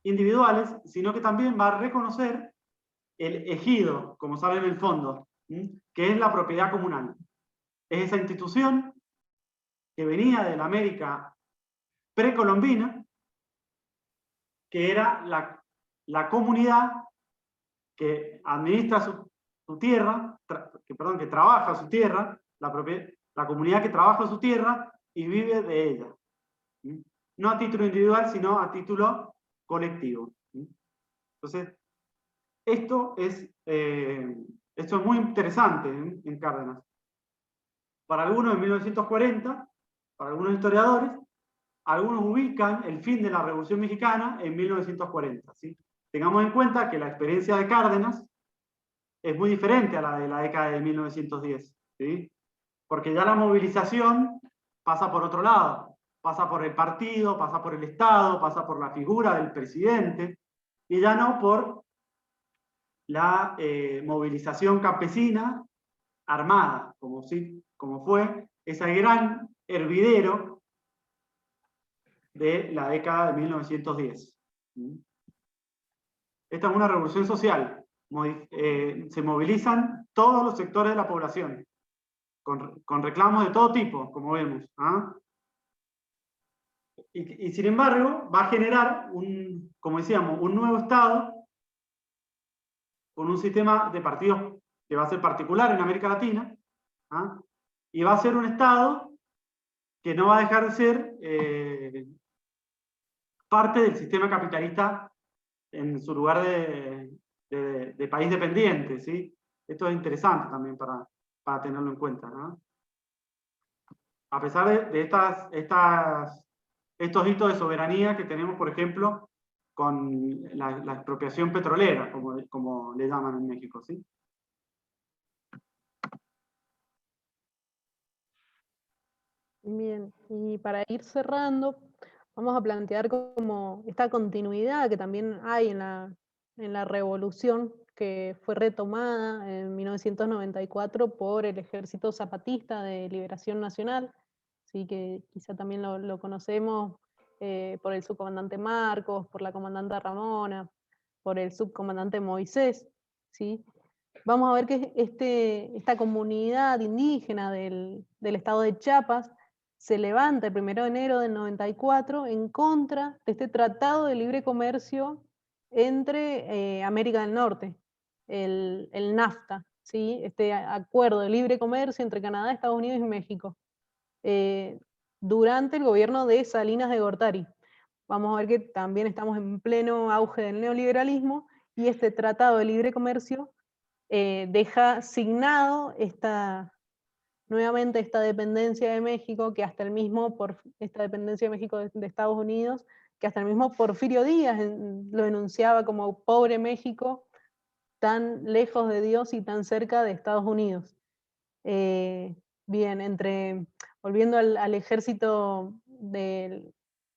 individuales, sino que también va a reconocer el ejido, como saben en el fondo, que es la propiedad comunal. Es esa institución que venía de la América precolombina, que era la comunidad que administra su tierra, que trabaja su tierra, la comunidad que trabaja su tierra y vive de ella. No a título individual, sino a título colectivo. Entonces, esto es muy interesante en Cárdenas. Para algunos en 1940, para algunos historiadores, algunos ubican el fin de la Revolución Mexicana en 1940. ¿Sí? Tengamos en cuenta que la experiencia de Cárdenas es muy diferente a la de la década de 1910. ¿Sí? Porque ya la movilización pasa por otro lado. Pasa por el partido, pasa por el Estado, pasa por la figura del presidente, y ya no por la movilización campesina armada, como fue ese gran hervidero de la década de 1910. Esta es una revolución social. Se movilizan todos los sectores de la población, con reclamos de todo tipo, como vemos. Y sin embargo, va a generar, como decíamos, un nuevo Estado con un sistema de partidos que va a ser particular en América Latina, y va a ser un Estado que no va a dejar de ser parte del sistema capitalista en su lugar de país dependiente. ¿Sí? Esto es interesante también para tenerlo en cuenta. A pesar de estos hitos de soberanía que tenemos, por ejemplo, con la expropiación petrolera, como le llaman en México. ¿Sí? Bien, y para ir cerrando, vamos a plantear como esta continuidad que también hay en la revolución que fue retomada en 1994 por el Ejército Zapatista de Liberación Nacional, ¿sí? Que quizá también lo conocemos por el subcomandante Marcos, por la comandante Ramona, por el subcomandante Moisés, ¿sí? Vamos a ver que esta comunidad indígena del estado de Chiapas se levanta el 1 de enero del 94 en contra de este tratado de libre comercio entre América del Norte, el NAFTA, ¿sí? Este acuerdo de libre comercio entre Canadá, Estados Unidos y México, durante el gobierno de Salinas de Gortari. Vamos a ver que también estamos en pleno auge del neoliberalismo y este tratado de libre comercio deja signado nuevamente esta dependencia de México, que hasta el mismo, esta dependencia de México de Estados Unidos, que hasta el mismo Porfirio Díaz lo enunciaba como pobre México, tan lejos de Dios y tan cerca de Estados Unidos. Bien, volviendo al ejército del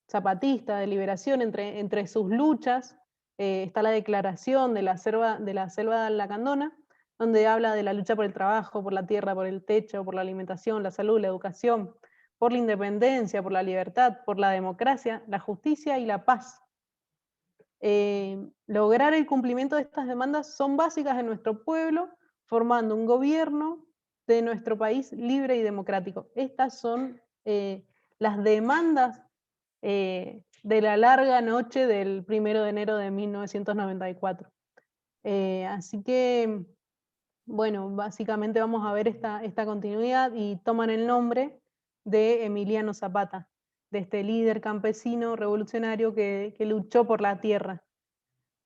zapatista de liberación, entre sus luchas, está la declaración de la selva de Lacandona, donde habla de la lucha por el trabajo, por la tierra, por el techo, por la alimentación, la salud, la educación, por la independencia, por la libertad, por la democracia, la justicia y la paz. Lograr el cumplimiento de estas demandas son básicas en nuestro pueblo, formando un gobierno de nuestro país libre y democrático. Estas son las demandas de la larga noche del 1 de enero de 1994. Así que bueno, básicamente vamos a ver esta continuidad y toman el nombre de Emiliano Zapata, de este líder campesino revolucionario que luchó por la tierra.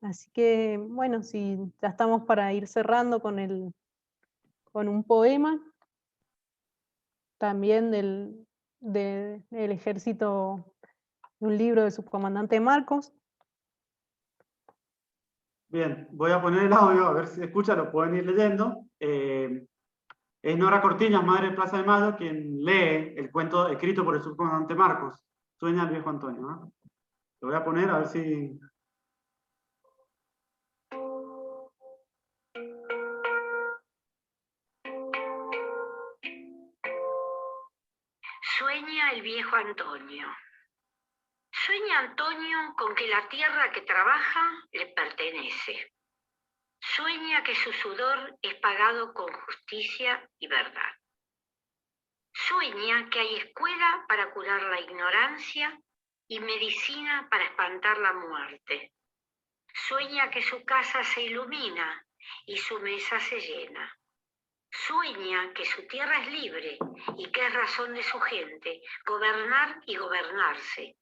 Así que, bueno, si ya estamos para ir cerrando con un poema, también del ejército, de un libro del subcomandante Marcos. Bien, voy a poner el audio, a ver si se escucha, lo pueden ir leyendo. Es Nora Cortiñas, madre de Plaza de Mayo, quien lee el cuento escrito por el subcomandante Marcos, Sueña el viejo Antonio, ¿no? Lo voy a poner a ver si... Sueña el viejo Antonio. Sueña Antonio con que la tierra que trabaja le pertenece. Sueña que su sudor es pagado con justicia y verdad. Sueña que hay escuela para curar la ignorancia y medicina para espantar la muerte. Sueña que su casa se ilumina y su mesa se llena. Sueña que su tierra es libre y que es razón de su gente gobernar y gobernarse.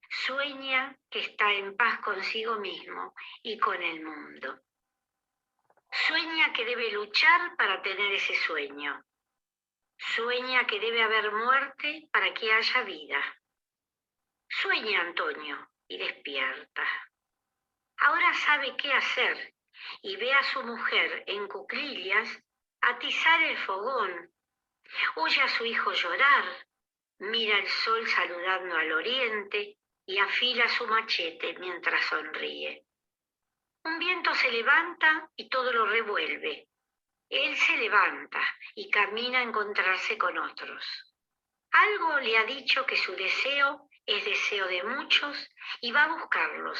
Sueña que está en paz consigo mismo y con el mundo. Sueña que debe luchar para tener ese sueño. Sueña que debe haber muerte para que haya vida. Sueña Antonio y despierta. Ahora sabe qué hacer y ve a su mujer en cuclillas atizar el fogón. Oye a su hijo llorar, mira el sol saludando al oriente y afila su machete mientras sonríe. Un viento se levanta y todo lo revuelve. Él se levanta y camina a encontrarse con otros. Algo le ha dicho que su deseo es deseo de muchos y va a buscarlos.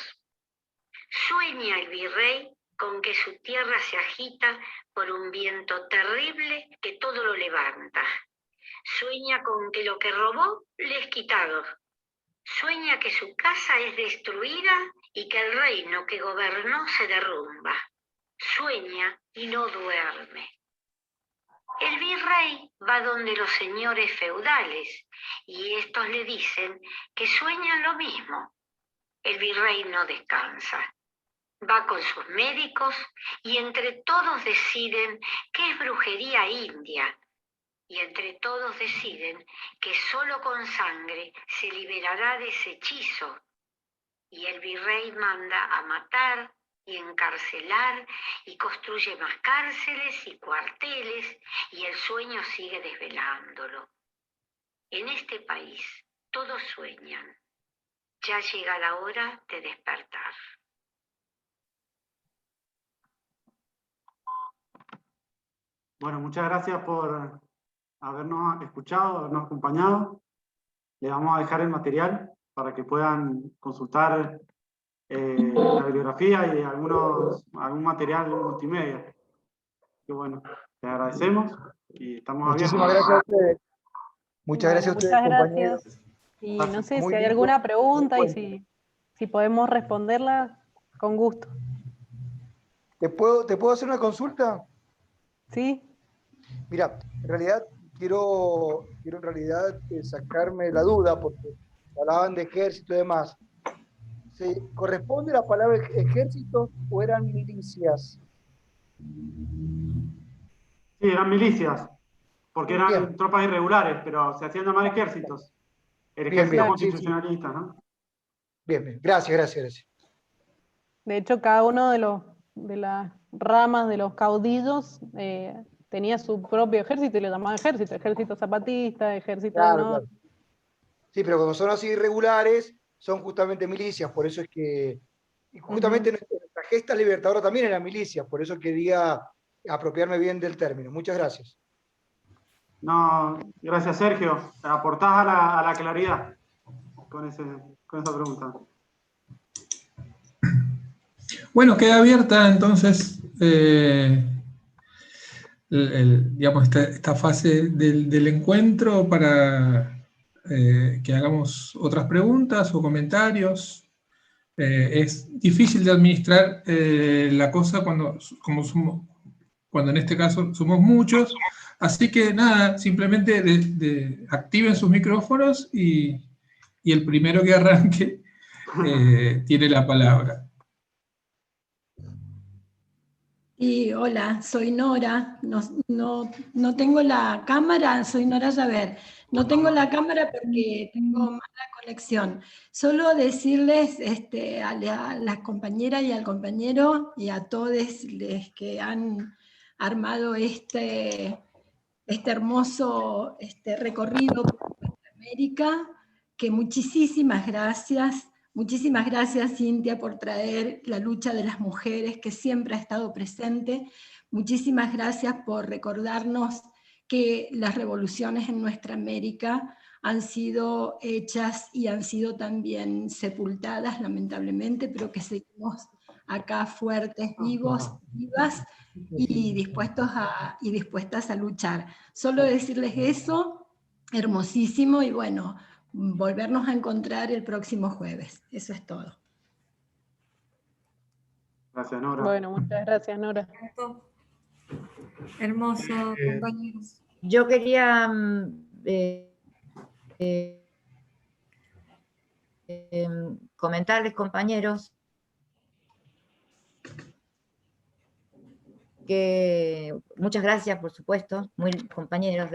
Sueña el virrey con que su tierra se agita por un viento terrible que todo lo levanta. Sueña con que lo que robó le es quitado. Sueña que su casa es destruida y que el reino que gobernó se derrumba. Sueña y no duerme. El virrey va donde los señores feudales y estos le dicen que sueñan lo mismo. El virrey no descansa. Va con sus médicos y entre todos deciden que es brujería india. Y entre todos deciden que solo con sangre se liberará de ese hechizo. Y el virrey manda a matar y encarcelar y construye más cárceles y cuarteles y el sueño sigue desvelándolo. En este país todos sueñan. Ya llega la hora de despertar. Bueno, muchas gracias por habernos escuchado, habernos acompañado. Les vamos a dejar el material para que puedan consultar la bibliografía y algún material multimedia. Y bueno, les agradecemos y estamos Muchísimas abiertos. gracias a ustedes. Muchas gracias a ustedes, Muchas compañeros. gracias. Y no sé Muy si hay lindo alguna pregunta y encuentro. si podemos responderla, con gusto. ¿Te puedo hacer una consulta? ¿Sí? Mira, en realidad quiero en realidad sacarme la duda porque hablaban de ejército y demás. ¿Se corresponde la palabra ejército o eran milicias? Sí, eran milicias, porque eran Bien. tropas irregulares, pero se hacían llamar ejércitos. El Bien, ejército bien, sí, sí. constitucionalista, ¿no? Bien, bien. Gracias. De hecho, cada uno de las ramas de los caudillos tenía su propio ejército y lo llamaban ejército. Ejército zapatista, ejército del Claro. norte. Sí, pero como son así irregulares, son justamente milicias, por eso es que... Y justamente nuestra gesta libertadora también era milicias, por eso quería apropiarme bien del término. Muchas gracias. No, gracias Sergio. Aportás a la claridad con esa pregunta. Bueno, queda abierta entonces digamos, esta fase del encuentro para que hagamos otras preguntas o comentarios. Es difícil de administrar la cosa cuando cuando en este caso somos muchos. Así que nada, simplemente activen sus micrófonos y el primero que arranque tiene la palabra. Y hola, soy Nora. No tengo la cámara, soy Nora Llaver. No tengo la cámara porque tengo mala conexión. Solo decirles a las compañeras y al compañero y a todos los que han armado este hermoso recorrido por nuestra América, que muchísimas gracias. Muchísimas gracias, Cintia, por traer la lucha de las mujeres, que siempre ha estado presente. Muchísimas gracias por recordarnos que las revoluciones en nuestra América han sido hechas y han sido también sepultadas, lamentablemente, pero que seguimos acá fuertes, vivos, vivas y dispuestas a luchar. Solo decirles eso, hermosísimo, y bueno, volvernos a encontrar el próximo jueves. Eso es todo. Gracias, Nora. Bueno, muchas gracias, Nora. Hermoso, compañeros. Yo quería comentarles, compañeros, que muchas gracias, por supuesto, muy compañeros,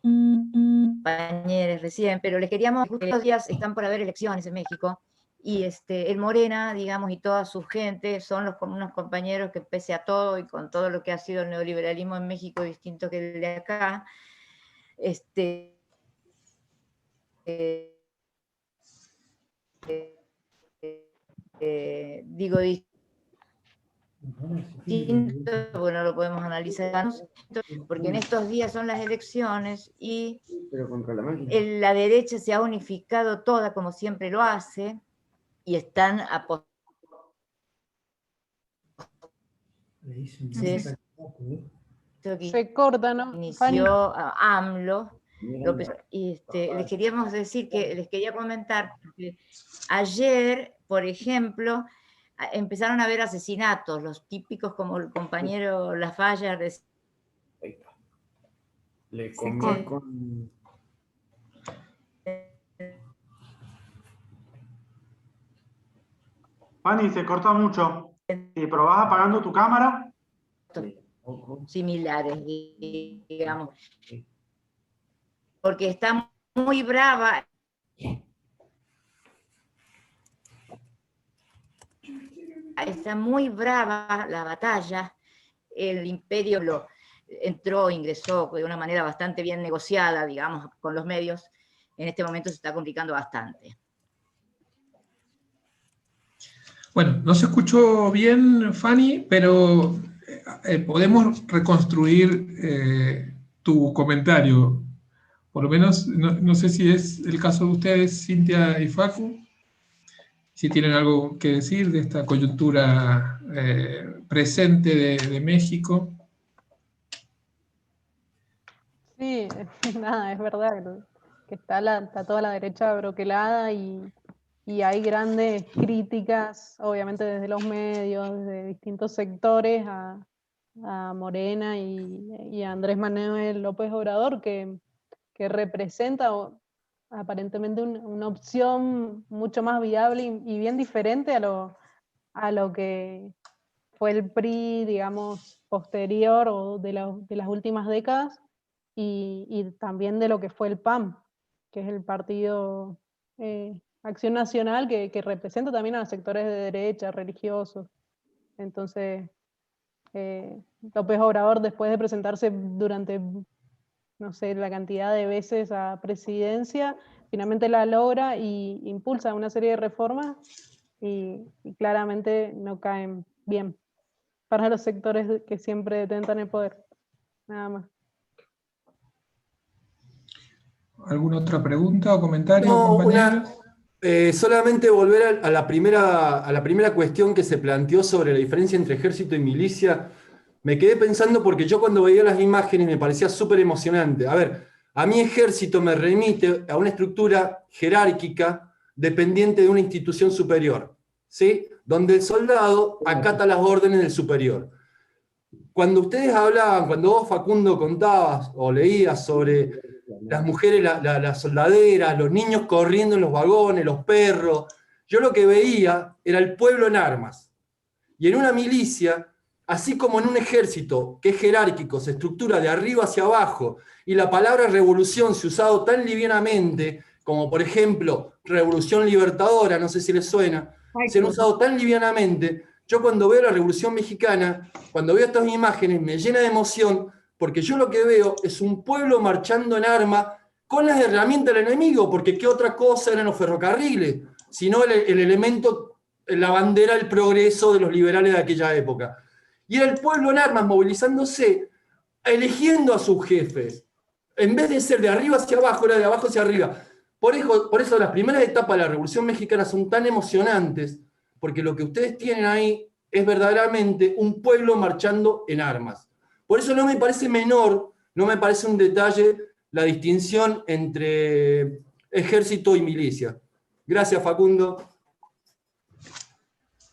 compañeros recién, pero les queríamos, estos días están por haber elecciones en México, y el Morena, digamos, y toda su gente son unos compañeros que, pese a todo y con todo lo que ha sido el neoliberalismo en México, distinto que el de acá, digo distinto, bueno, lo podemos analizar, porque en estos días son las elecciones y la derecha se ha unificado toda, como siempre lo hace, y están Se corta, ¿no? Inició AMLO, y les queríamos decir que les quería comentar, porque ayer, por ejemplo, empezaron a haber asesinatos, los típicos como el compañero Lafalla. Fanny, se corta mucho. Si probás apagando tu cámara. Similares, digamos. Porque está muy brava. Está muy brava la batalla. El imperio ingresó de una manera bastante bien negociada, digamos, con los medios. En este momento se está complicando bastante. Bueno, no se escuchó bien, Fanny, pero podemos reconstruir tu comentario. Por lo menos, no sé si es el caso de ustedes, Cintia y Facu, si tienen algo que decir de esta coyuntura presente de México. Sí, nada, es verdad que está toda la derecha broquelada y hay grandes críticas, obviamente desde los medios, desde distintos sectores, a Morena y a Andrés Manuel López Obrador, que representa aparentemente una opción mucho más viable y bien diferente a lo que fue el PRI, digamos, posterior o de las últimas décadas, y también de lo que fue el PAN, que es el Partido Acción Nacional, que representa también a los sectores de derecha, religiosos. Entonces, López Obrador, después de presentarse durante, no sé, la cantidad de veces a presidencia, finalmente la logra y impulsa una serie de reformas y claramente no caen bien para los sectores que siempre detentan el poder. Nada más. ¿Alguna otra pregunta o comentario, No, compañeros? solamente volver a la primera cuestión que se planteó sobre la diferencia entre ejército y milicia. Me quedé pensando porque yo cuando veía las imágenes me parecía súper emocionante. A ver, a mi ejército me remite a una estructura jerárquica dependiente de una institución superior, ¿sí? Donde el soldado acata las órdenes del superior. cuando ustedes hablaban, cuando vos, Facundo, contabas o leías sobre las mujeres, las soldaderas, los niños corriendo en los vagones, los perros, yo lo que veía era el pueblo en armas. Y en una milicia, así como en un ejército que es jerárquico, se estructura de arriba hacia abajo, y la palabra revolución se ha usado tan livianamente, como por ejemplo, revolución libertadora, no sé si les suena, se han usado tan livianamente. Yo cuando veo la Revolución Mexicana, cuando veo estas imágenes, me llena de emoción, porque yo lo que veo es un pueblo marchando en arma con las herramientas del enemigo, porque qué otra cosa eran los ferrocarriles, sino el elemento, la bandera del progreso de los liberales de aquella época. Y era el pueblo en armas movilizándose, eligiendo a sus jefes. En vez de ser de arriba hacia abajo, era de abajo hacia arriba. Por eso las primeras etapas de la Revolución Mexicana son tan emocionantes, porque lo que ustedes tienen ahí es verdaderamente un pueblo marchando en armas. Por eso no me parece menor, no me parece un detalle la distinción entre ejército y milicia. Gracias, Facundo.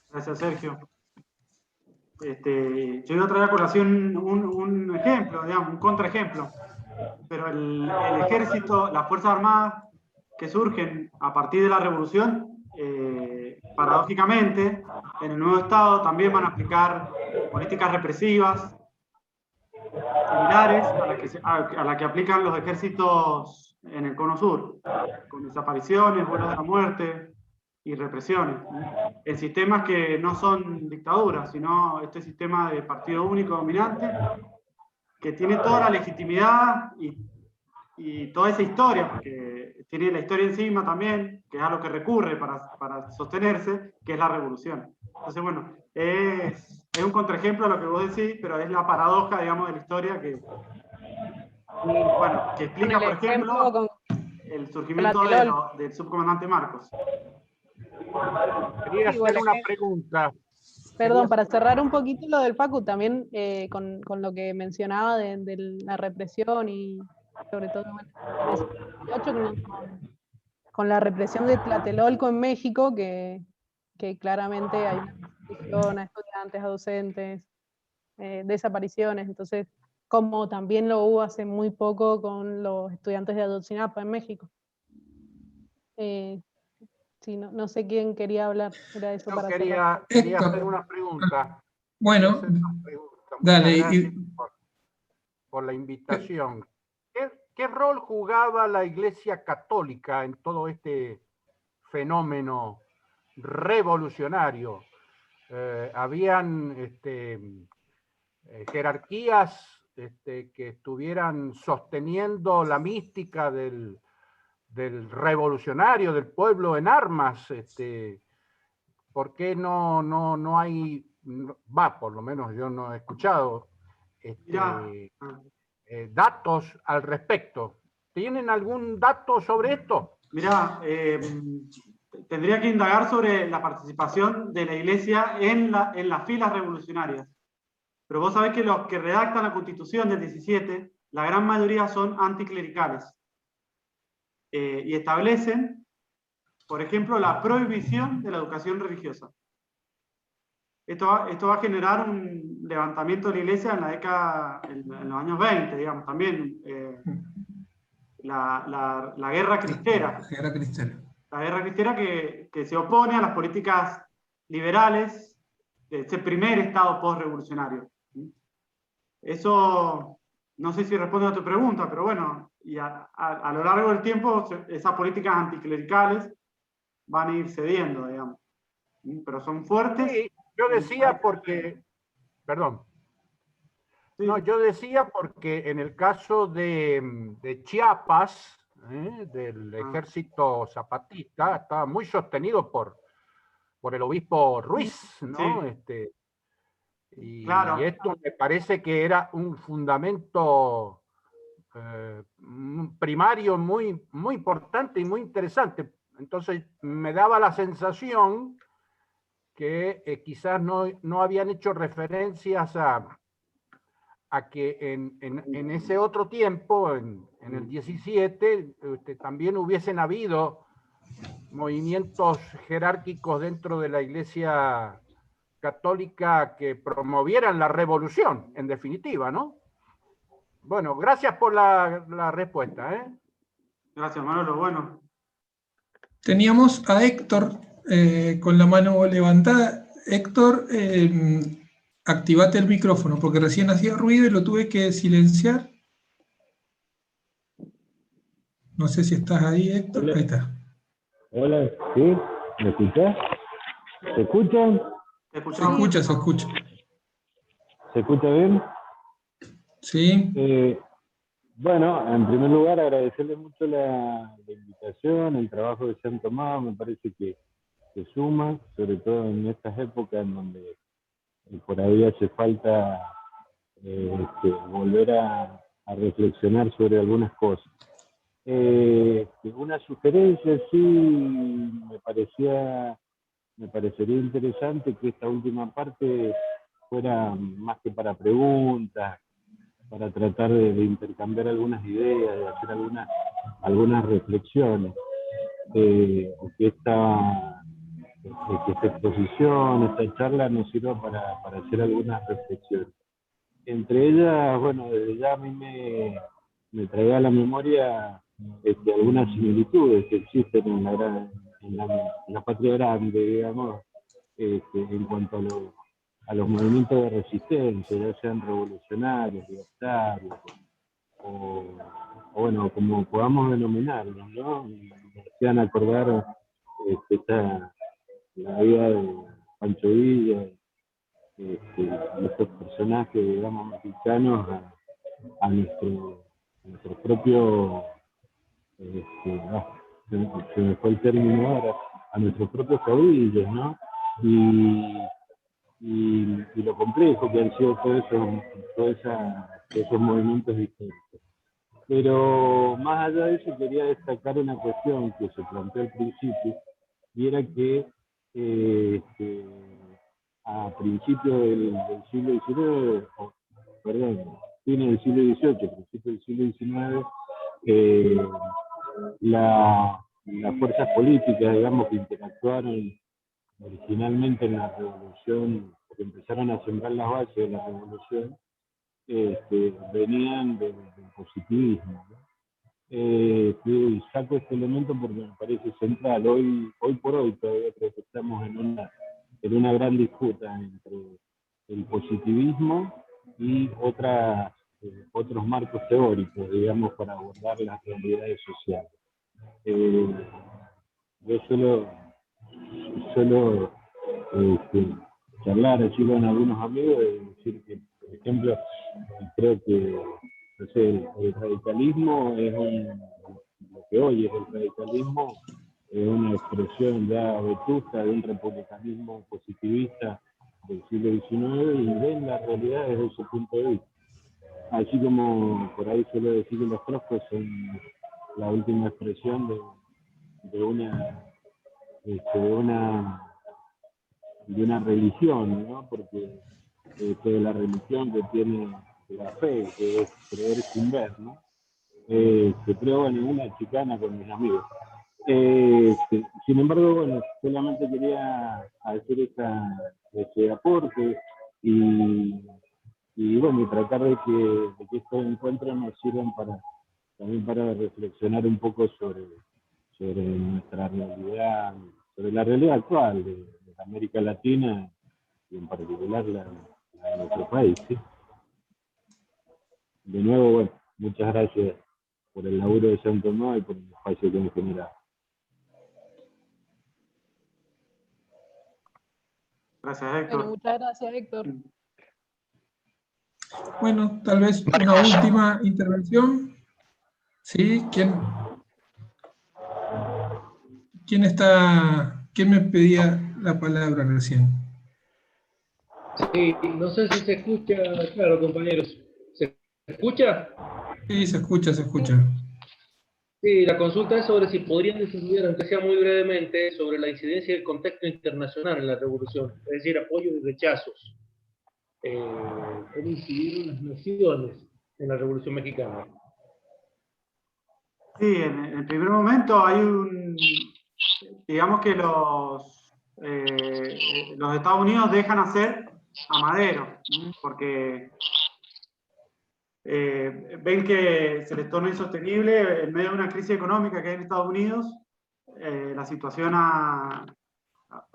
Gracias, Sergio. Yo iba a traer a colación un ejemplo, digamos, un contraejemplo. Pero el ejército, las Fuerzas Armadas que surgen a partir de la Revolución, paradójicamente, en el nuevo Estado también van a aplicar políticas represivas similares a la que aplican los ejércitos en el Cono Sur, con desapariciones, vuelos de la muerte y represiones, en sistemas que no son dictaduras, sino este sistema de partido único dominante, que tiene toda la legitimidad y toda esa historia, porque tiene la historia encima también, que es a lo que recurre para sostenerse, que es la revolución. Entonces, bueno, es un contraejemplo a lo que vos decís, pero es la paradoja, digamos, de la historia que explica, por ejemplo, el surgimiento del subcomandante Marcos. Quería hacer una pregunta. Perdón, para cerrar un poquito lo del Facu, también con lo que mencionaba de la represión y sobre todo con la represión de Tlatelolco en México, que claramente hay una persecución a estudiantes, a docentes, desapariciones. Entonces, como también lo hubo hace muy poco con los estudiantes de Ayotzinapa en México. Sí, no sé quién quería hablar. Era eso. Yo quería hacer una pregunta. Bueno, dale. Por la invitación. ¿Qué rol jugaba la Iglesia Católica en todo este fenómeno revolucionario? ¿Habían jerarquías que estuvieran sosteniendo la mística del revolucionario, del pueblo en armas? ¿Por qué no hay, por lo menos yo no he escuchado datos al respecto? ¿Tienen algún dato sobre esto? Mirá, tendría que indagar sobre la participación de la Iglesia en las filas revolucionarias. Pero vos sabés que los que redactan la Constitución del 17, la gran mayoría son anticlericales. Y establecen, por ejemplo, la prohibición de la educación religiosa. Esto va a generar un levantamiento de la Iglesia en los años 20, digamos, también. La guerra cristera. La guerra cristera que se opone a las políticas liberales de ese primer Estado post-revolucionario. Eso, no sé si responde a tu pregunta, pero bueno, y a lo largo del tiempo esas políticas anticlericales van a ir cediendo, digamos. Pero son fuertes. Sí, yo decía porque, perdón. Sí. No, yo decía porque en el caso de Chiapas, del ejército zapatista, estaba muy sostenido por el obispo Ruiz, ¿no? Sí. Claro. Y esto me parece que era un fundamento primario muy, muy importante y muy interesante. Entonces me daba la sensación que quizás no habían hecho referencias a que en ese otro tiempo, en el 17, también hubiesen habido movimientos jerárquicos dentro de la Iglesia católica que promovieran la revolución, en definitiva, ¿no? Bueno, gracias por la respuesta, ¿eh? Gracias, Manolo. Bueno. Teníamos a Héctor con la mano levantada. Héctor, activate el micrófono, porque recién hacía ruido y lo tuve que silenciar. No sé si estás ahí, Héctor. Hola. Ahí está. Hola, ¿sí? ¿Me escuchás? ¿Se escuchan? Te Se escucha, se escucha. ¿Se escucha bien? Sí. Bueno, en primer lugar agradecerle mucho la invitación, el trabajo que se han tomado, me parece que suma, sobre todo en estas épocas en donde por ahí hace falta volver a reflexionar sobre algunas cosas. Una sugerencia, sí, me parecería interesante que esta última parte fuera más que para preguntas, para tratar de intercambiar algunas ideas, de hacer algunas reflexiones, que esta exposición, esta charla nos sirva para hacer algunas reflexiones. Entre ellas, bueno, desde ya a mí me traía a la memoria algunas similitudes que existen en la patria grande, digamos, en cuanto a los movimientos de resistencia, ya sean revolucionarios, libertarios, o bueno, como podamos denominarlos, ¿no? Me hacían acordar la vida de Pancho Villa, estos personajes, digamos, mexicanos a nuestro propio, se me fue el término ahora, a nuestros propios caudillos, ¿no? Y lo complejo que han sido todos esos movimientos históricos. Pero más allá de eso quería destacar una cuestión que se planteó al principio, y era que a principios del siglo XIX, perdón, fines del siglo XVIII, principios del siglo XIX, las fuerzas políticas, digamos, que interactuaron originalmente en la revolución, que empezaron a sembrar las bases de la revolución, venían del positivismo, ¿no? Saco este elemento porque me parece central. Hoy por hoy todavía creo que estamos en una gran disputa entre el positivismo y otros marcos teóricos, digamos, para abordar las realidades sociales. Yo suelo charlar así con algunos amigos y decir que, por ejemplo, creo que no sé, el radicalismo lo que hoy es el radicalismo, es una expresión ya vetusta de un republicanismo positivista del siglo XIX y ven la realidad desde su punto de vista. Así como por ahí suelo decir que los troscos son la última expresión de una religión, ¿no? Porque de la religión que tiene la fe, que es creer sin ver, ¿no? Creo en una chicana con mis amigos. Sin embargo, bueno, solamente quería hacer ese aporte y bueno, y tratar de que estos encuentros nos sirvan también para reflexionar un poco sobre nuestra realidad, sobre la realidad actual de América Latina y en particular la de nuestro país, ¿sí? De nuevo, bueno, muchas gracias por el laburo de San Tomás y por el espacio que hemos generado. Gracias, Héctor. Bueno, muchas gracias, Héctor. Bueno, tal vez una última intervención. ¿Sí? ¿Quién me pedía la palabra recién? Sí, no sé si se escucha, claro, compañeros. ¿Se escucha? Sí, se escucha, se escucha. Sí, la consulta es sobre si podrían distribuir, aunque sea muy brevemente, sobre la incidencia del contexto internacional en la revolución, es decir, apoyos y rechazos. ¿Cómo incidieron las naciones en la Revolución Mexicana? Sí, en el primer momento hay digamos que los Estados Unidos dejan hacer a Madero, porque ven que se les torna insostenible en medio de una crisis económica que hay en Estados Unidos, la situación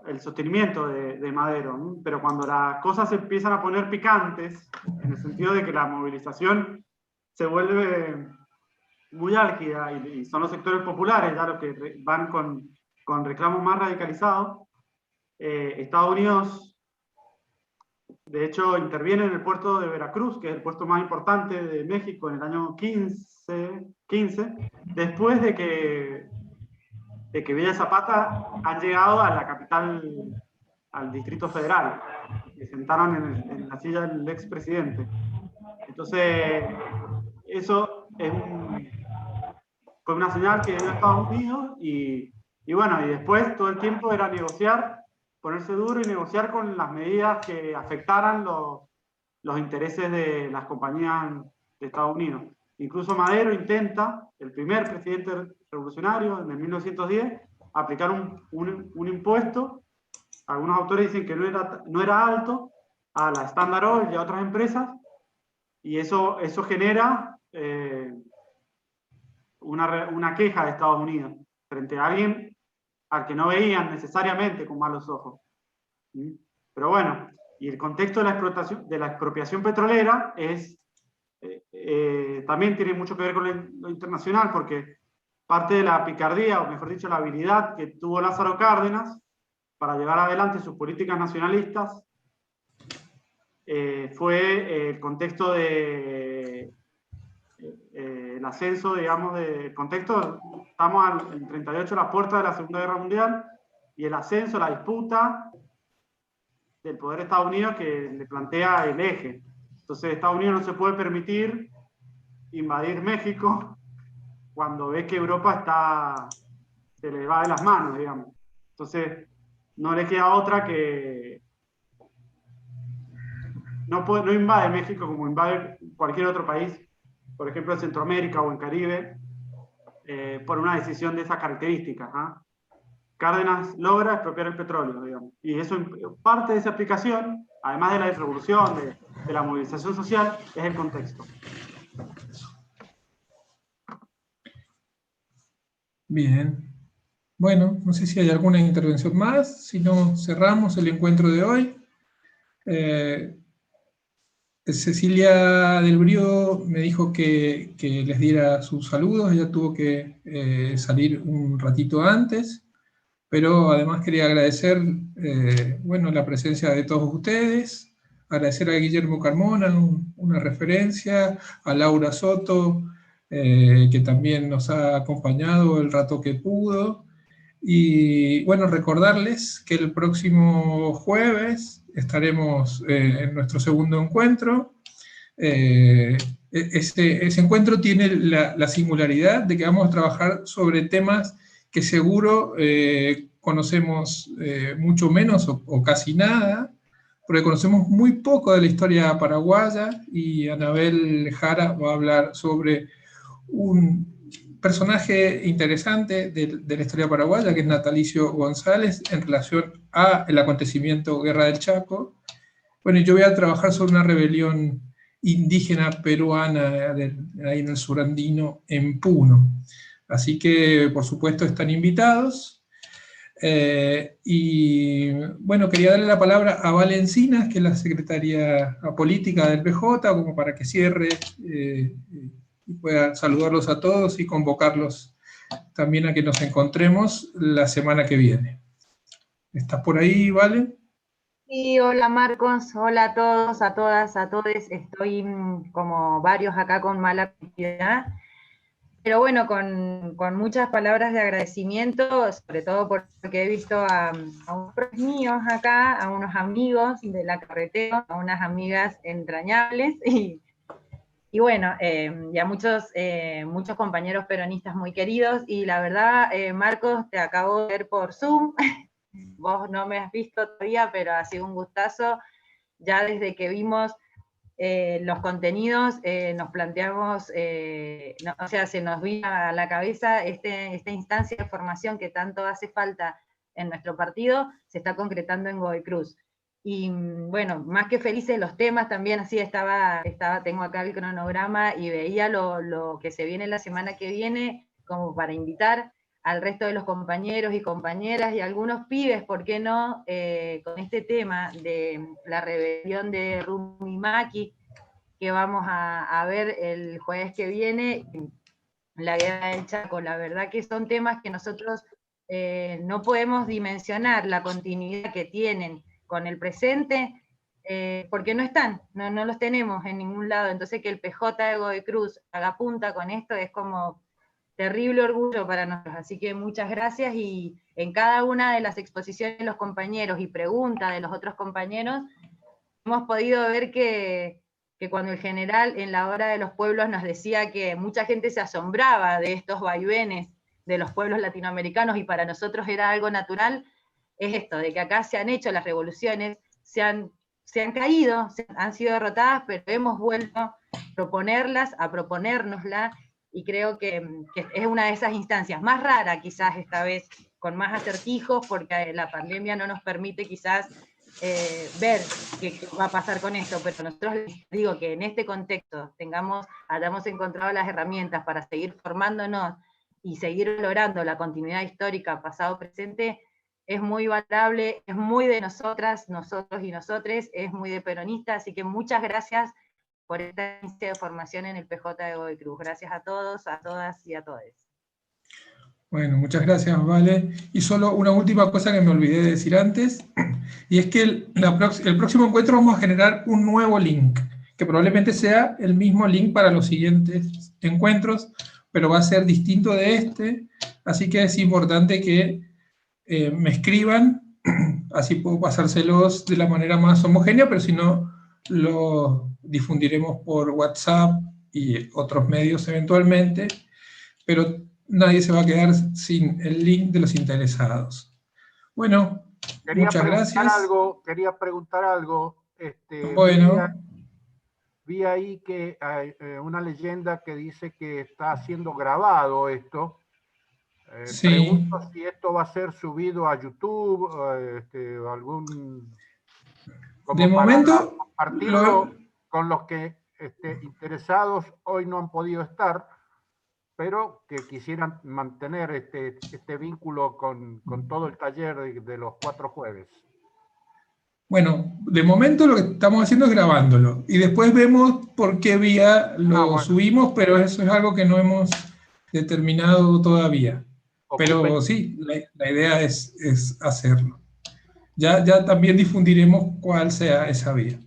el sostenimiento de Madero, ¿no? Pero cuando las cosas se empiezan a poner picantes, en el sentido de que la movilización se vuelve muy álgida y son los sectores populares ya los que van con reclamos más radicalizados, Estados Unidos de hecho interviene en el puerto de Veracruz, que es el puerto más importante de México en el año 15, después de que Villa Zapata han llegado a la capital, al Distrito Federal, se sentaron en la silla del expresidente. Entonces, eso fue una señal que dio Estados Unidos y bueno, y después todo el tiempo era negociar, ponerse duro y negociar con las medidas que afectaran los intereses de las compañías de Estados Unidos. Incluso Madero intenta, el primer presidente revolucionario, en el 1910, aplicar un impuesto. Algunos autores dicen que no era alto, a la Standard Oil y a otras empresas, y eso genera una queja de Estados Unidos frente a alguien al que no veían necesariamente con malos ojos. ¿Sí? Pero bueno, y el contexto de la expropiación petrolera también tiene mucho que ver con lo internacional, porque parte de la picardía, o mejor dicho, la habilidad que tuvo Lázaro Cárdenas para llevar adelante sus políticas nacionalistas fue el contexto el ascenso, digamos, del contexto, estamos en 38 a la puerta de la Segunda Guerra Mundial, y el ascenso, la disputa del poder de Estados Unidos que le plantea el eje. Entonces Estados Unidos no se puede permitir invadir México cuando ve que Europa se le va de las manos, digamos. Entonces no le queda otra que no invade México como invade cualquier otro país, por ejemplo en Centroamérica o en Caribe, por una decisión de esas características. Cárdenas logra expropiar el petróleo, digamos. Y eso, parte de esa aplicación, además de la revolución, de la movilización social, es el contexto. Bien. Bueno, no sé si hay alguna intervención más, si no cerramos el encuentro de hoy. Cecilia del Brío me dijo que les diera sus saludos, ella tuvo que salir un ratito antes, pero además quería agradecer bueno, la presencia de todos ustedes, agradecer a Guillermo Carmona, una referencia, a Laura Soto, que también nos ha acompañado el rato que pudo, y bueno, recordarles que el próximo jueves estaremos en nuestro segundo encuentro. Ese encuentro tiene la singularidad de que vamos a trabajar sobre temas que seguro conocemos mucho menos o casi nada, porque conocemos muy poco de la historia paraguaya, y Anabel Jara va a hablar sobre un personaje interesante de la historia paraguaya, que es Natalicio González, en relación al acontecimiento Guerra del Chaco. Bueno, yo voy a trabajar sobre una rebelión indígena peruana ahí en el surandino, en Puno. Así que, por supuesto, están invitados. Y bueno, quería darle la palabra a Vale Encinas, que es la secretaria política del PJ, como para que cierre y pueda saludarlos a todos y convocarlos también a que nos encontremos la semana que viene. ¿Estás por ahí, Vale? Sí, hola Marcos, hola a todos, a todas, a todos. Estoy como varios acá con mala actividad, pero bueno, con muchas palabras de agradecimiento, sobre todo porque he visto a unos míos acá, a unos amigos de la carretera, a unas amigas entrañables, y bueno, y a muchos compañeros peronistas muy queridos, y la verdad, Marcos, te acabo de ver por Zoom. Vos no me has visto todavía, pero ha sido un gustazo. Ya desde que vimos los contenidos, nos planteamos, o sea, se nos vino a la cabeza esta instancia de formación que tanto hace falta en nuestro partido, se está concretando en Godoy Cruz. Y bueno, más que felices los temas, también así tengo acá el cronograma y veía lo que se viene la semana que viene, como para invitar al resto de los compañeros y compañeras y algunos pibes, ¿por qué no?, con este tema de la rebelión de Rumi Maki, que vamos a ver el jueves que viene, la guerra del Chaco. La verdad que son temas que nosotros no podemos dimensionar la continuidad que tienen con el presente, porque no están, no los tenemos en ningún lado. Entonces que el PJ de Godoy Cruz haga punta con esto es como terrible orgullo para nosotros. Así que muchas gracias, y en cada una de las exposiciones de los compañeros y preguntas de los otros compañeros, hemos podido ver que cuando el general en la hora de los pueblos nos decía que mucha gente se asombraba de estos vaivenes de los pueblos latinoamericanos y para nosotros era algo natural, es esto, de que acá se han hecho las revoluciones, se han caído, han sido derrotadas, pero hemos vuelto a proponérnosla, y creo que es una de esas instancias más raras, quizás esta vez con más acertijos, porque la pandemia no nos permite quizás ver qué va a pasar con esto, pero nosotros les digo que en este contexto hayamos encontrado las herramientas para seguir formándonos y seguir logrando la continuidad histórica pasado-presente, es muy valorable, es muy de nosotras, nosotros y nosotres, es muy de peronista, así que muchas gracias por esta instancia de formación en el PJ de Godoy Cruz. Gracias a todos, a todas y a todos. Bueno, muchas gracias, Vale. Y solo una última cosa que me olvidé de decir antes, y es que el próximo encuentro vamos a generar un nuevo link, que probablemente sea el mismo link para los siguientes encuentros, pero va a ser distinto de este, así que es importante que me escriban, así puedo pasárselos de la manera más homogénea, pero si no, lo difundiremos por WhatsApp y otros medios eventualmente, pero nadie se va a quedar sin el link de los interesados. Bueno, muchas gracias. Quería preguntar algo. Bueno. Vi ahí que hay una leyenda que dice que está siendo grabado esto. Sí. Pregunto si esto va a ser subido a YouTube, algún... De momento, compartirlo con los que interesados hoy no han podido estar, pero que quisieran mantener este vínculo con todo el taller de los 4 jueves. Bueno, de momento lo que estamos haciendo es grabándolo, y después vemos por qué vía lo subimos, pero eso es algo que no hemos determinado todavía. Pero sí, la idea es hacerlo. Ya también difundiremos cuál sea esa vía.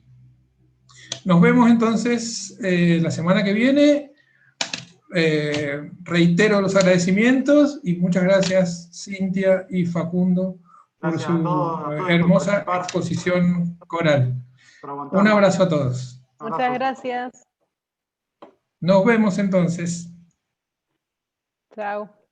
Nos vemos entonces la semana que viene. Reitero los agradecimientos y muchas gracias Cintia y Facundo por su hermosa exposición coral. Un abrazo a todos. Muchas gracias. Nos vemos entonces. Chao.